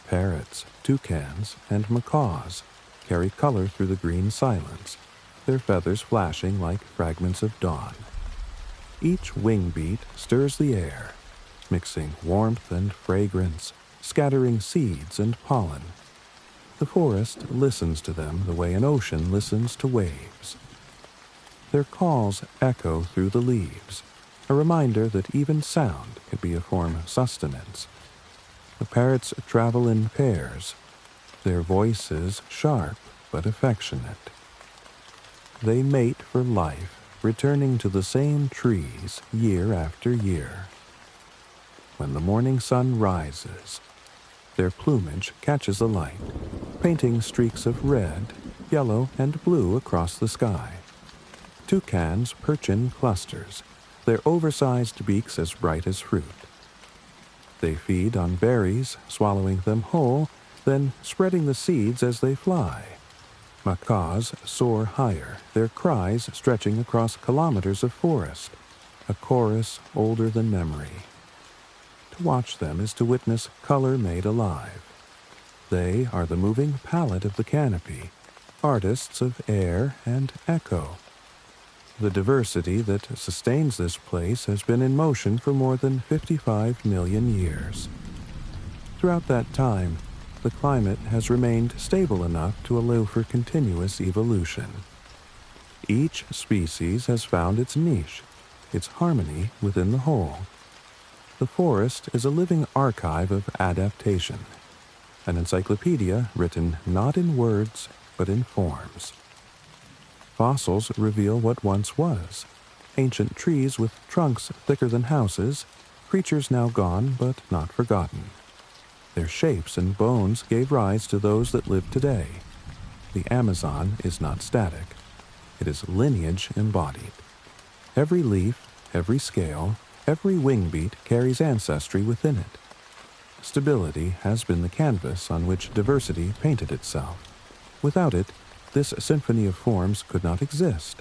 Parrots, toucans, and macaws carry color through the green silence, their feathers flashing like fragments of dawn. Each wing beat stirs the air, mixing warmth and fragrance, scattering seeds and pollen. The forest listens to them the way an ocean listens to waves. Their calls echo through the leaves, a reminder that even sound can be a form of sustenance. The parrots travel in pairs, their voices sharp, but affectionate. They mate for life, returning to the same trees year after year. When the morning sun rises, their plumage catches the light, painting streaks of red, yellow, and blue across the sky. Toucans perch in clusters, their oversized beaks as bright as fruit. They feed on berries, swallowing them whole, then spreading the seeds as they fly. Macaws soar higher, their cries stretching across kilometers of forest, a chorus older than memory. To watch them is to witness color made alive. They are the moving palette of the canopy, artists of air and echo. The diversity that sustains this place has been in motion for more than 55 million years. Throughout that time, the climate has remained stable enough to allow for continuous evolution. Each species has found its niche, its harmony within the whole. The forest is a living archive of adaptation, an encyclopedia written not in words but in forms. Fossils reveal what once was, ancient trees with trunks thicker than houses, creatures now gone but not forgotten. Their shapes and bones gave rise to those that live today. The Amazon is not static. It is lineage embodied. Every leaf, every scale, every wing beat carries ancestry within it. Stability has been the canvas on which diversity painted itself. Without it, this symphony of forms could not exist.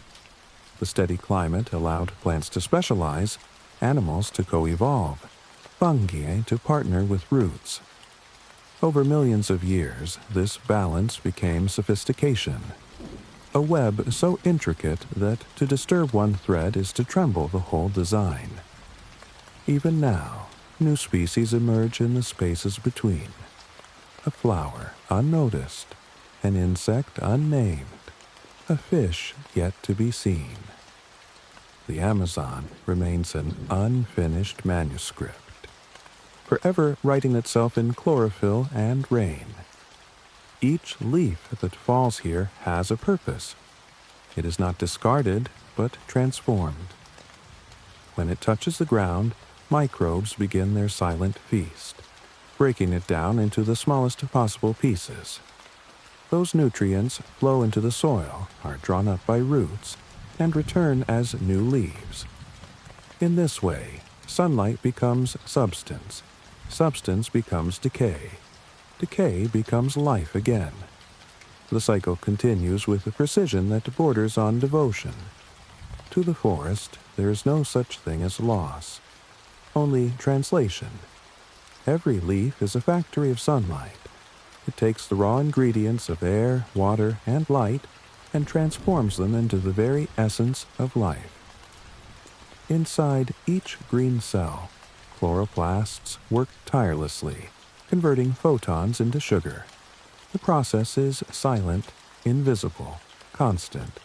The steady climate allowed plants to specialize, animals to co-evolve, fungi to partner with roots. Over millions of years, this balance became sophistication, a web so intricate that to disturb one thread is to tremble the whole design. Even now, new species emerge in the spaces between. A flower unnoticed, an insect unnamed, a fish yet to be seen. The Amazon remains an unfinished manuscript, forever writing itself in chlorophyll and rain. Each leaf that falls here has a purpose. It is not discarded, but transformed. When it touches the ground, microbes begin their silent feast, breaking it down into the smallest possible pieces. Those nutrients flow into the soil, are drawn up by roots, and return as new leaves. In this way, sunlight becomes substance, substance becomes decay, decay becomes life again. The cycle continues with a precision that borders on devotion. To the forest, there is no such thing as loss, only translation. Every leaf is a factory of sunlight. It takes the raw ingredients of air, water, and light and transforms them into the very essence of life. Inside each green cell, chloroplasts work tirelessly, converting photons into sugar. The process is silent, invisible, constant.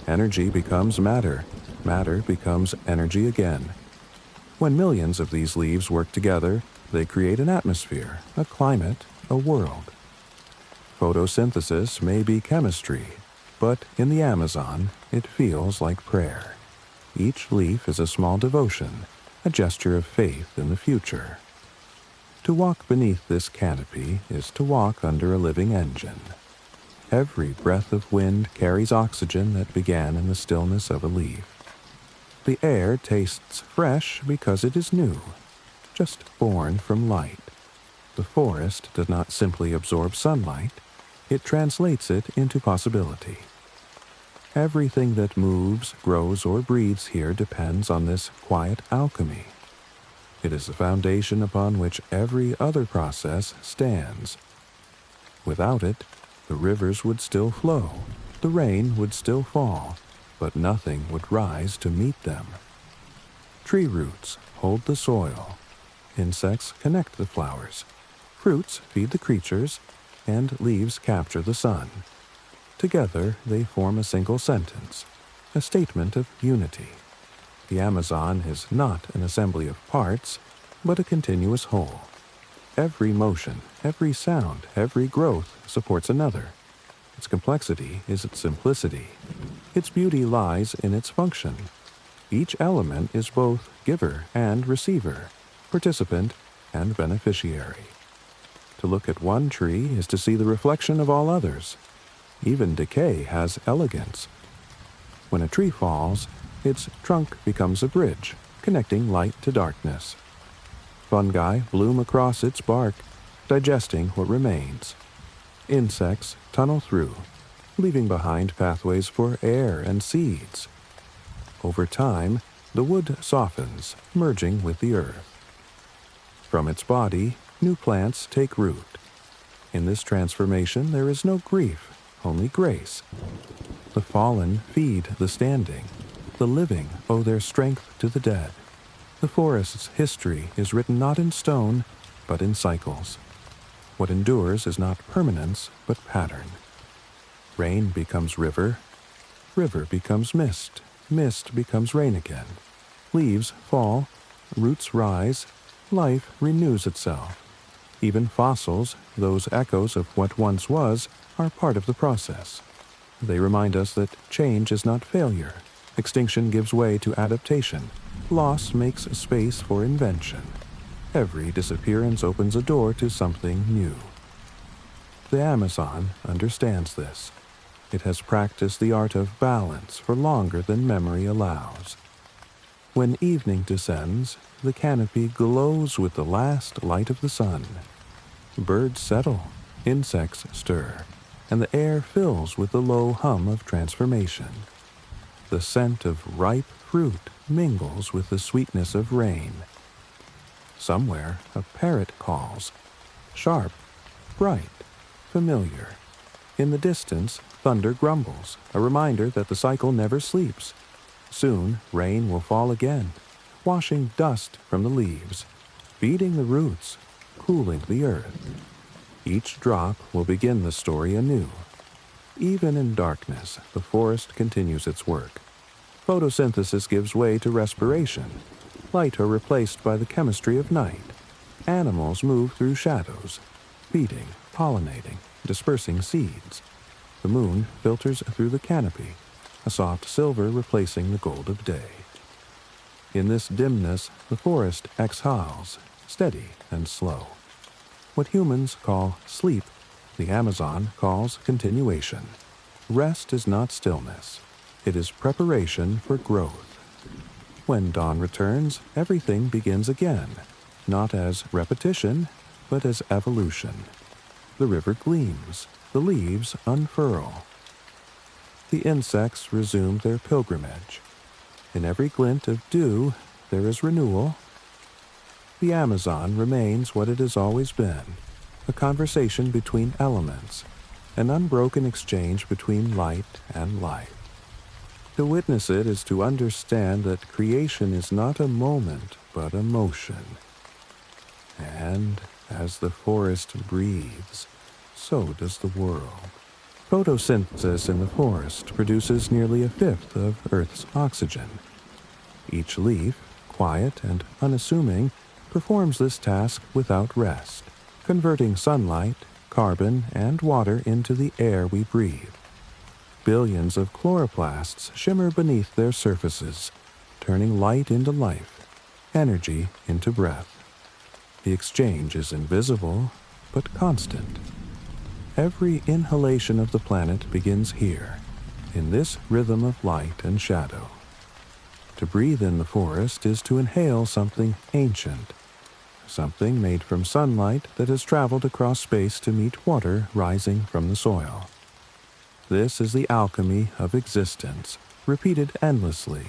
Energy becomes matter, matter becomes energy again. When millions of these leaves work together, they create an atmosphere, a climate, a world. Photosynthesis may be chemistry, but in the Amazon, it feels like prayer. Each leaf is a small devotion, a gesture of faith in the future. To walk beneath this canopy is to walk under a living engine. Every breath of wind carries oxygen that began in the stillness of a leaf. The air tastes fresh because it is new, just born from light. The forest does not simply absorb sunlight, it translates it into possibility. Everything that moves, grows, or breathes here depends on this quiet alchemy. It is the foundation upon which every other process stands. Without it, the rivers would still flow, the rain would still fall, but nothing would rise to meet them. Tree roots hold the soil. Insects connect the flowers. Fruits feed the creatures, and leaves capture the sun. Together, they form a single sentence, a statement of unity. The Amazon is not an assembly of parts, but a continuous whole. Every motion, every sound, every growth supports another. Its complexity is its simplicity. Its beauty lies in its function. Each element is both giver and receiver, participant and beneficiary. To look at one tree is to see the reflection of all others. Even decay has elegance. When a tree falls, its trunk becomes a bridge, connecting light to darkness. Fungi bloom across its bark, digesting what remains. Insects tunnel through, leaving behind pathways for air and seeds. Over time, the wood softens, merging with the earth. From its body, new plants take root. In this transformation, there is no grief, only grace. The fallen feed the standing. The living owe their strength to the dead. The forest's history is written not in stone, but in cycles. What endures is not permanence, but pattern. Rain becomes river, river becomes mist, mist becomes rain again. Leaves fall, roots rise, life renews itself. Even fossils, those echoes of what once was, are part of the process. They remind us that change is not failure. Extinction gives way to adaptation. Loss makes space for invention. Every disappearance opens a door to something new. The Amazon understands this. It has practiced the art of balance for longer than memory allows. When evening descends, the canopy glows with the last light of the sun. Birds settle, insects stir, and the air fills with the low hum of transformation. The scent of ripe fruit mingles with the sweetness of rain. Somewhere a parrot calls, sharp, bright, familiar. In the distance, thunder grumbles, a reminder that the cycle never sleeps. Soon, rain will fall again, washing dust from the leaves, feeding the roots, cooling the earth. Each drop will begin the story anew. Even in darkness, the forest continues its work. Photosynthesis gives way to respiration. Light are replaced by the chemistry of night. Animals move through shadows, feeding, pollinating, dispersing seeds. The moon filters through the canopy, a soft silver replacing the gold of day. In this dimness, the forest exhales, steady and slow. What humans call sleep, the Amazon calls continuation. Rest is not stillness. It is preparation for growth. When dawn returns, everything begins again, not as repetition, but as evolution. The river gleams, the leaves unfurl. The insects resume their pilgrimage. In every glint of dew, there is renewal. The Amazon remains what it has always been, a conversation between elements, an unbroken exchange between light and life. To witness it is to understand that creation is not a moment, but a motion. And as the forest breathes, so does the world. Photosynthesis in the forest produces nearly a fifth of Earth's oxygen. Each leaf, quiet and unassuming, performs this task without rest, converting sunlight, carbon, and water into the air we breathe. Billions of chloroplasts shimmer beneath their surfaces, turning light into life, energy into breath. The exchange is invisible, but constant. Every inhalation of the planet begins here, in this rhythm of light and shadow. To breathe in the forest is to inhale something ancient, something made from sunlight that has traveled across space to meet water rising from the soil. This is the alchemy of existence, repeated endlessly,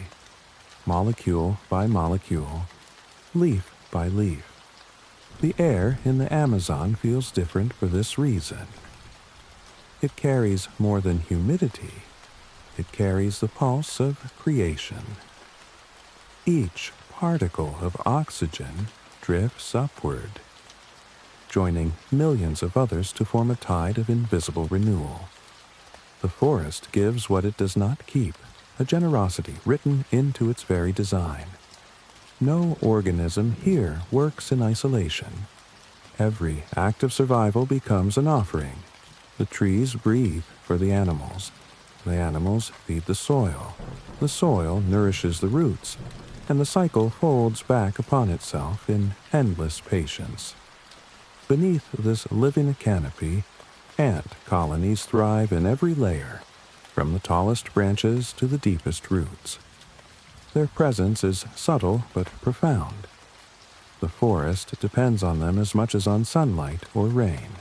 molecule by molecule, leaf by leaf. The air in the Amazon feels different for this reason. It carries more than humidity. It carries the pulse of creation. Each particle of oxygen drifts upward, joining millions of others to form a tide of invisible renewal. The forest gives what it does not keep, a generosity written into its very design. No organism here works in isolation. Every act of survival becomes an offering. The trees breathe for the animals feed the soil nourishes the roots, and the cycle folds back upon itself in endless patience. Beneath this living canopy, ant colonies thrive in every layer, from the tallest branches to the deepest roots. Their presence is subtle but profound. The forest depends on them as much as on sunlight or rain.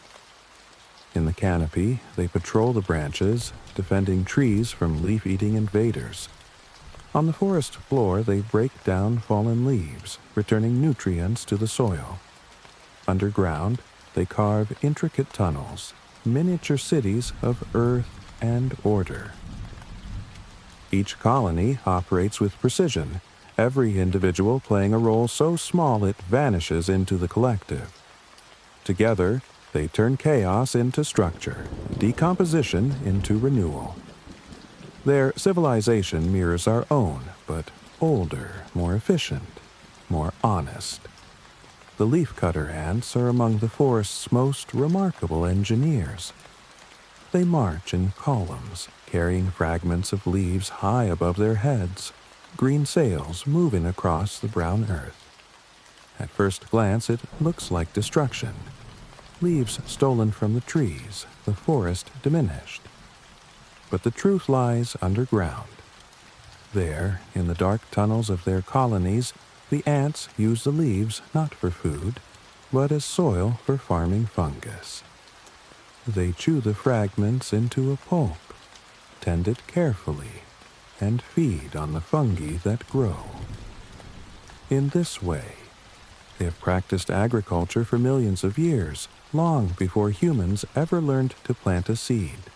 In the canopy, they patrol the branches, defending trees from leaf-eating invaders. On the forest floor, they break down fallen leaves, returning nutrients to the soil. Underground, they carve intricate tunnels, miniature cities of earth and order. Each colony operates with precision, every individual playing a role so small it vanishes into the collective. Together, they turn chaos into structure, decomposition into renewal. Their civilization mirrors our own, but older, more efficient, more honest. The leafcutter ants are among the forest's most remarkable engineers. They march in columns, carrying fragments of leaves high above their heads, green sails moving across the brown earth. At first glance, it looks like destruction. Leaves stolen from the trees, the forest diminished. But the truth lies underground. There, in the dark tunnels of their colonies, the ants use the leaves not for food, but as soil for farming fungus. They chew the fragments into a pulp, tend it carefully, and feed on the fungi that grow. In this way, they have practiced agriculture for millions of years, long before humans ever learned to plant a seed.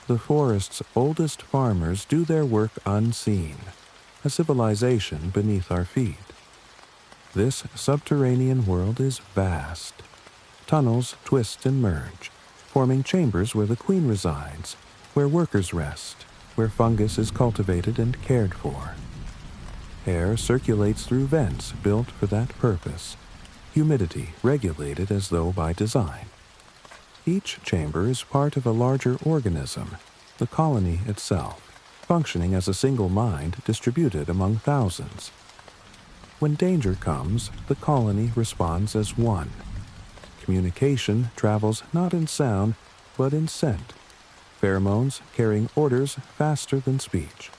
The forest's oldest farmers do their work unseen, a civilization beneath our feet. This subterranean world is vast. Tunnels twist and merge, forming chambers where the queen resides, where workers rest, where fungus is cultivated and cared for. Air circulates through vents built for that purpose, humidity regulated as though by design. Each chamber is part of a larger organism, the colony itself, functioning as a single mind distributed among thousands. When danger comes, the colony responds as one. Communication travels not in sound, but in scent, pheromones carrying orders faster than speech.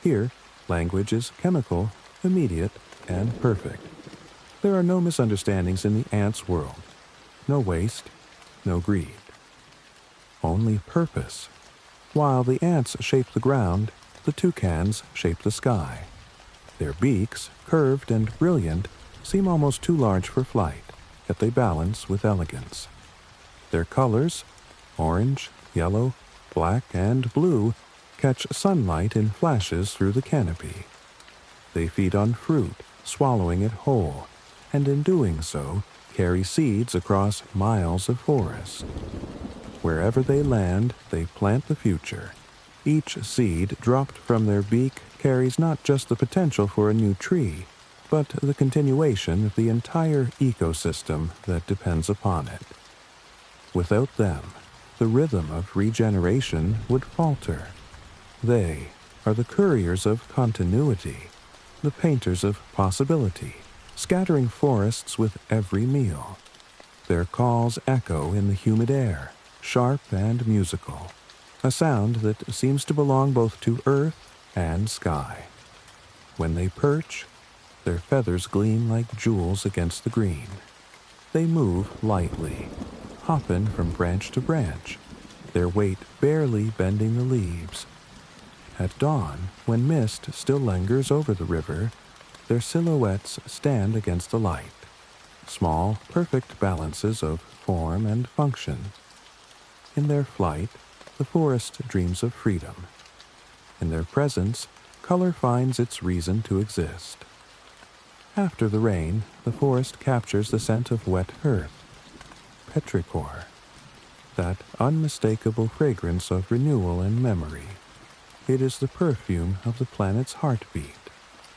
Here, language is chemical, immediate, and perfect. There are no misunderstandings in the ants' world, no waste, no greed. Only purpose. While the ants shape the ground, the toucans shape the sky. Their beaks, curved and brilliant, seem almost too large for flight, yet they balance with elegance. Their colors, orange, yellow, black, and blue, catch sunlight in flashes through the canopy. They feed on fruit, swallowing it whole, and in doing so, carry seeds across miles of forest. Wherever they land, they plant the future. Each seed dropped from their beak carries not just the potential for a new tree, but the continuation of the entire ecosystem that depends upon it. Without them, the rhythm of regeneration would falter. They are the couriers of continuity, the painters of possibility, scattering forests with every meal. Their calls echo in the humid air, sharp and musical, a sound that seems to belong both to earth and sky. When they perch, their feathers gleam like jewels against the green. They move lightly, hopping from branch to branch, their weight barely bending the leaves. At dawn, when mist still lingers over the river, their silhouettes stand against the light, small, perfect balances of form and function. In their flight, the forest dreams of freedom. In their presence, color finds its reason to exist. After the rain, the forest captures the scent of wet earth, petrichor, that unmistakable fragrance of renewal and memory. It is the perfume of the planet's heartbeat.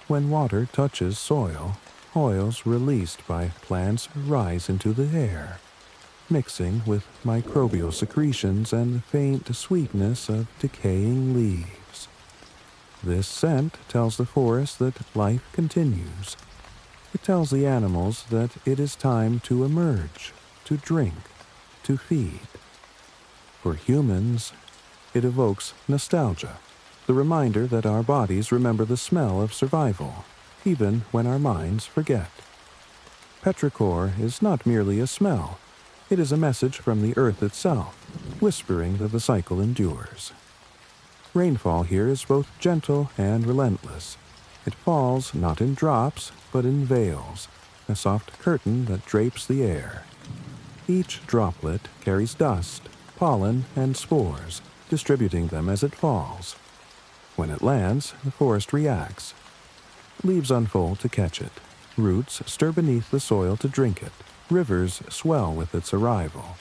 When water touches soil, oils released by plants rise into the air. mixing with microbial secretions and the faint sweetness of decaying leaves. This scent tells the forest that life continues. It tells the animals that it is time to emerge, to drink, to feed. For humans, it evokes nostalgia, the reminder that our bodies remember the smell of survival, even when our minds forget. Petrichor is not merely a smell. It is a message from the earth itself, whispering that the cycle endures. Rainfall here is both gentle and relentless. It falls not in drops, but in veils, a soft curtain that drapes the air. Each droplet carries dust, pollen, and spores, distributing them as it falls. When it lands, the forest reacts. Leaves unfold to catch it. Roots stir beneath the soil to drink it. Rivers swell with its arrival.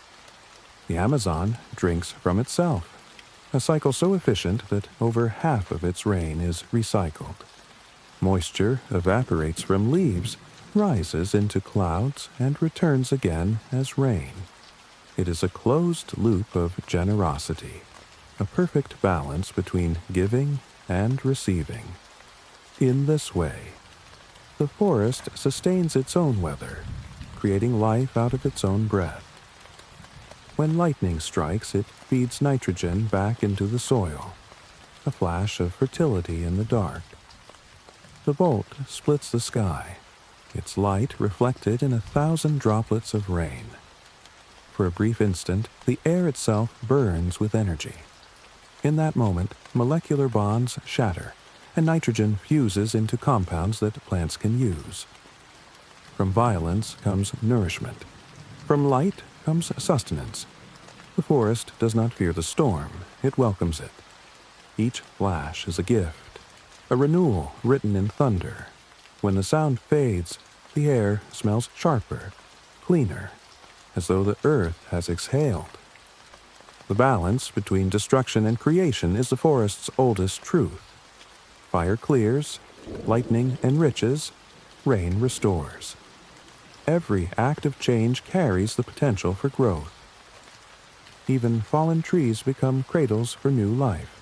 The Amazon drinks from itself, a cycle so efficient that over half of its rain is recycled. Moisture evaporates from leaves, rises into clouds, and returns again as rain. It is a closed loop of generosity, a perfect balance between giving and receiving. In this way, the forest sustains its own weather, creating life out of its own breath. When lightning strikes, it feeds nitrogen back into the soil, a flash of fertility in the dark. The bolt splits the sky, its light reflected in 1,000 droplets of rain. For a brief instant, the air itself burns with energy. In that moment, molecular bonds shatter, and nitrogen fuses into compounds that plants can use. From violence comes nourishment. From light comes sustenance. The forest does not fear the storm, it welcomes it. Each flash is a gift, a renewal written in thunder. When the sound fades, the air smells sharper, cleaner, as though the earth has exhaled. The balance between destruction and creation is the forest's oldest truth. Fire clears, lightning enriches, rain restores. Every act of change carries the potential for growth. Even fallen trees become cradles for new life.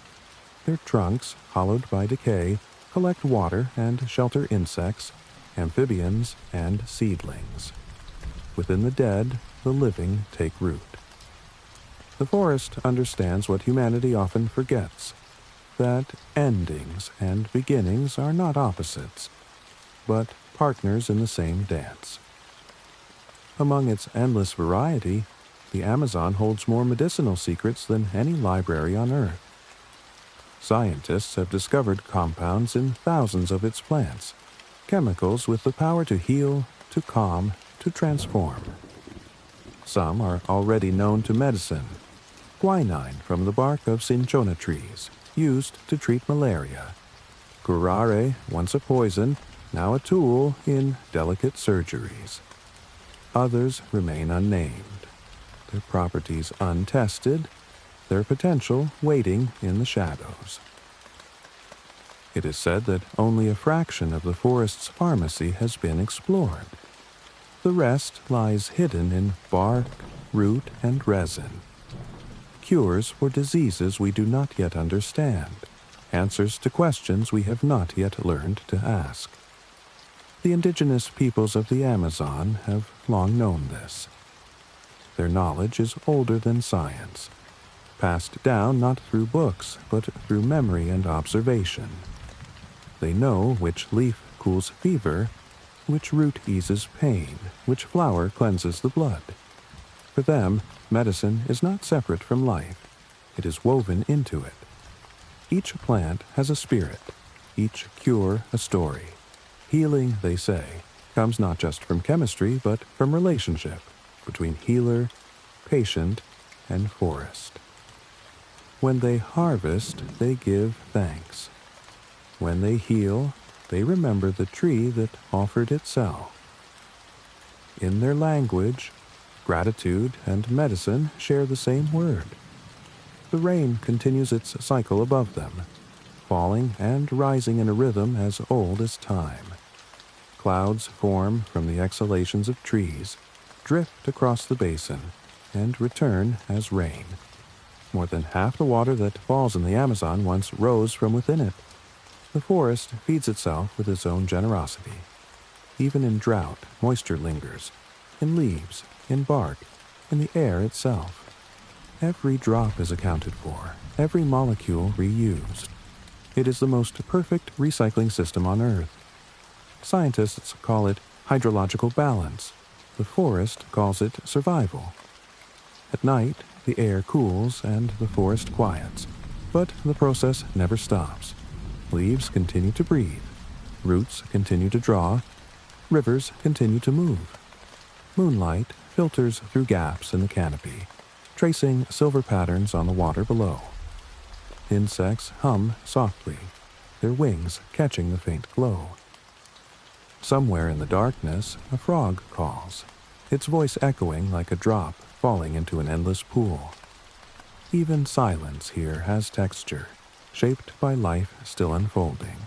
Their trunks, hollowed by decay, collect water and shelter insects, amphibians, and seedlings. Within the dead, the living take root. The forest understands what humanity often forgets, that endings and beginnings are not opposites, but partners in the same dance. Among its endless variety, the Amazon holds more medicinal secrets than any library on Earth. Scientists have discovered compounds in thousands of its plants, chemicals with the power to heal, to calm, to transform. Some are already known to medicine. Quinine from the bark of cinchona trees, used to treat malaria. Curare, once a poison, now a tool in delicate surgeries. Others remain unnamed, their properties untested, their potential waiting in the shadows. It is said that only a fraction of the forest's pharmacy has been explored. The rest lies hidden in bark, root, and resin. Cures for diseases we do not yet understand, answers to questions we have not yet learned to ask. The indigenous peoples of the Amazon have long known this. Their knowledge is older than science, passed down not through books, but through memory and observation. They know which leaf cools fever, which root eases pain, which flower cleanses the blood. For them, medicine is not separate from life. It is woven into it. Each plant has a spirit, each cure a story. Healing, they say, comes not just from chemistry, but from relationship between healer, patient, and forest. When they harvest, they give thanks. When they heal, they remember the tree that offered itself. In their language, gratitude and medicine share the same word. The rain continues its cycle above them, falling and rising in a rhythm as old as time. Clouds form from the exhalations of trees, drift across the basin, and return as rain. More than half the water that falls in the Amazon once rose from within it. The forest feeds itself with its own generosity. Even in drought, moisture lingers, in leaves, in bark, in the air itself. Every drop is accounted for, every molecule reused. It is the most perfect recycling system on Earth. Scientists call it hydrological balance. The forest calls it survival. At night, the air cools and the forest quiets, but the process never stops. Leaves continue to breathe, roots continue to draw, rivers continue to move. Moonlight filters through gaps in the canopy, tracing silver patterns on the water below. Insects hum softly, their wings catching the faint glow. Somewhere in the darkness, a frog calls, its voice echoing like a drop falling into an endless pool. Even silence here has texture, shaped by life still unfolding.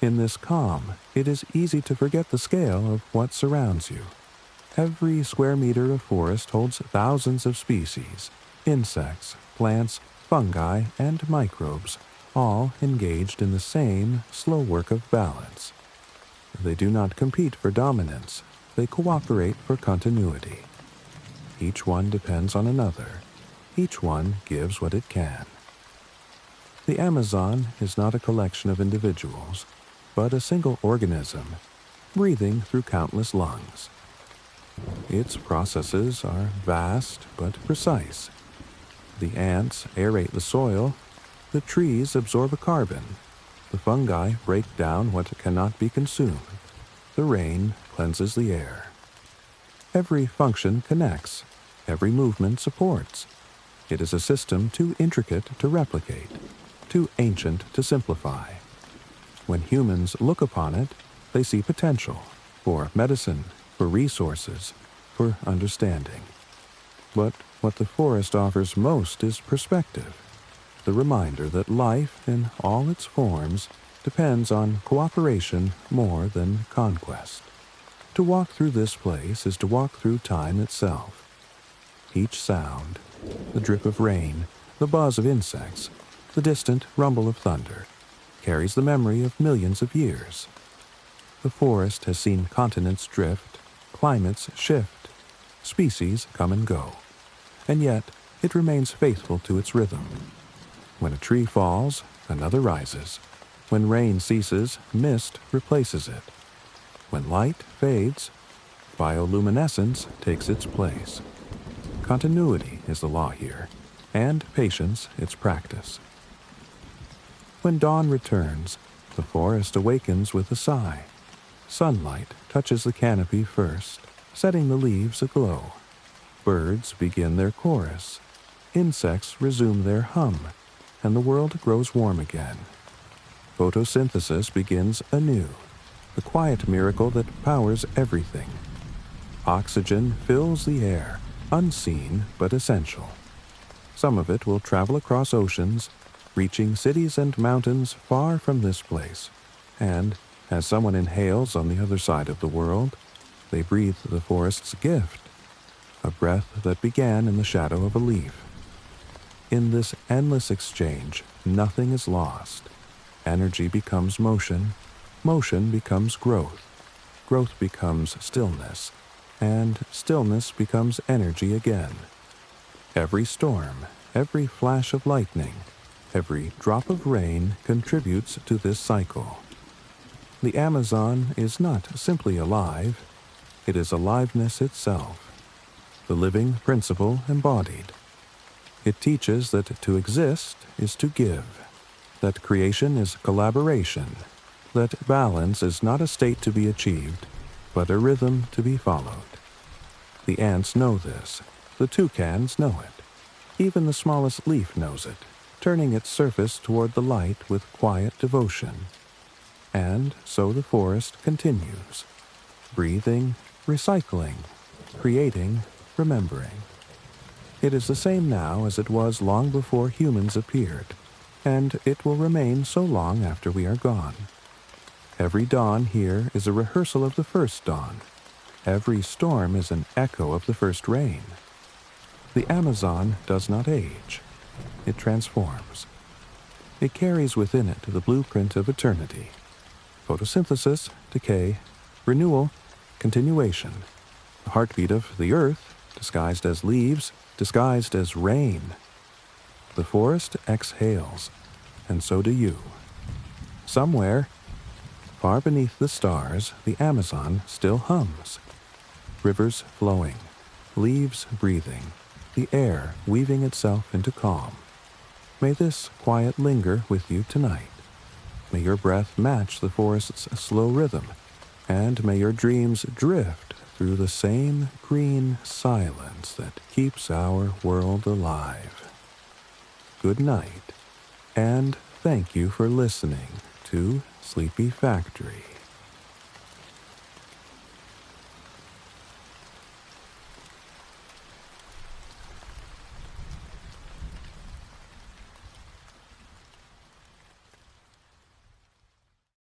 In this calm, it is easy to forget the scale of what surrounds you. Every square meter of forest holds thousands of species, insects, plants, fungi, and microbes, all engaged in the same slow work of balance. They do not compete for dominance, they cooperate for continuity. Each one depends on another. Each one gives what it can. The Amazon is not a collection of individuals, but a single organism, breathing through countless lungs. Its processes are vast but precise. The ants aerate the soil, the trees absorb a carbon, the fungi break down what cannot be consumed, the rain cleanses the air. Every function connects, every movement supports. It is a system too intricate to replicate, too ancient to simplify. When humans look upon it, they see potential for medicine, for resources, for understanding. But what the forest offers most is perspective, the reminder that life in all its forms depends on cooperation more than conquest. To walk through this place is to walk through time itself. Each sound, the drip of rain, the buzz of insects, the distant rumble of thunder, carries the memory of millions of years. The forest has seen continents drift, climates shift, species come and go, and yet it remains faithful to its rhythm. When a tree falls, another rises. When rain ceases, mist replaces it. When light fades, bioluminescence takes its place. Continuity is the law here, and patience its practice. When dawn returns, the forest awakens with a sigh. Sunlight touches the canopy first, setting the leaves aglow. Birds begin their chorus. Insects resume their hum, and the world grows warm again. Photosynthesis begins anew, the quiet miracle that powers everything. Oxygen fills the air, unseen but essential. Some of it will travel across oceans, reaching cities and mountains far from this place, and as someone inhales on the other side of the world, they breathe the forest's gift, a breath that began in the shadow of a leaf. In this endless exchange, nothing is lost. Energy becomes motion, motion becomes growth, growth becomes stillness, and stillness becomes energy again. Every storm, every flash of lightning, every drop of rain contributes to this cycle. The Amazon is not simply alive, it is aliveness itself, the living principle embodied. It teaches that to exist is to give, that creation is collaboration, that balance is not a state to be achieved, but a rhythm to be followed. The ants know this, the toucans know it. Even the smallest leaf knows it, turning its surface toward the light with quiet devotion. And so the forest continues, breathing, recycling, creating, remembering. It is the same now as it was long before humans appeared, and it will remain so long after we are gone. Every dawn here is a rehearsal of the first dawn. Every storm is an echo of the first rain. The Amazon does not age. It transforms. It carries within it the blueprint of eternity. Photosynthesis, decay, renewal, continuation. The heartbeat of the earth, disguised as leaves, disguised as rain. The forest exhales, and so do you. Somewhere, far beneath the stars, the Amazon still hums. Rivers flowing, leaves breathing, the air weaving itself into calm. May this quiet linger with you tonight. May your breath match the forest's slow rhythm, and may your dreams drift through the same green silence that keeps our world alive. Good night, and thank you for listening to Sleepy Factory.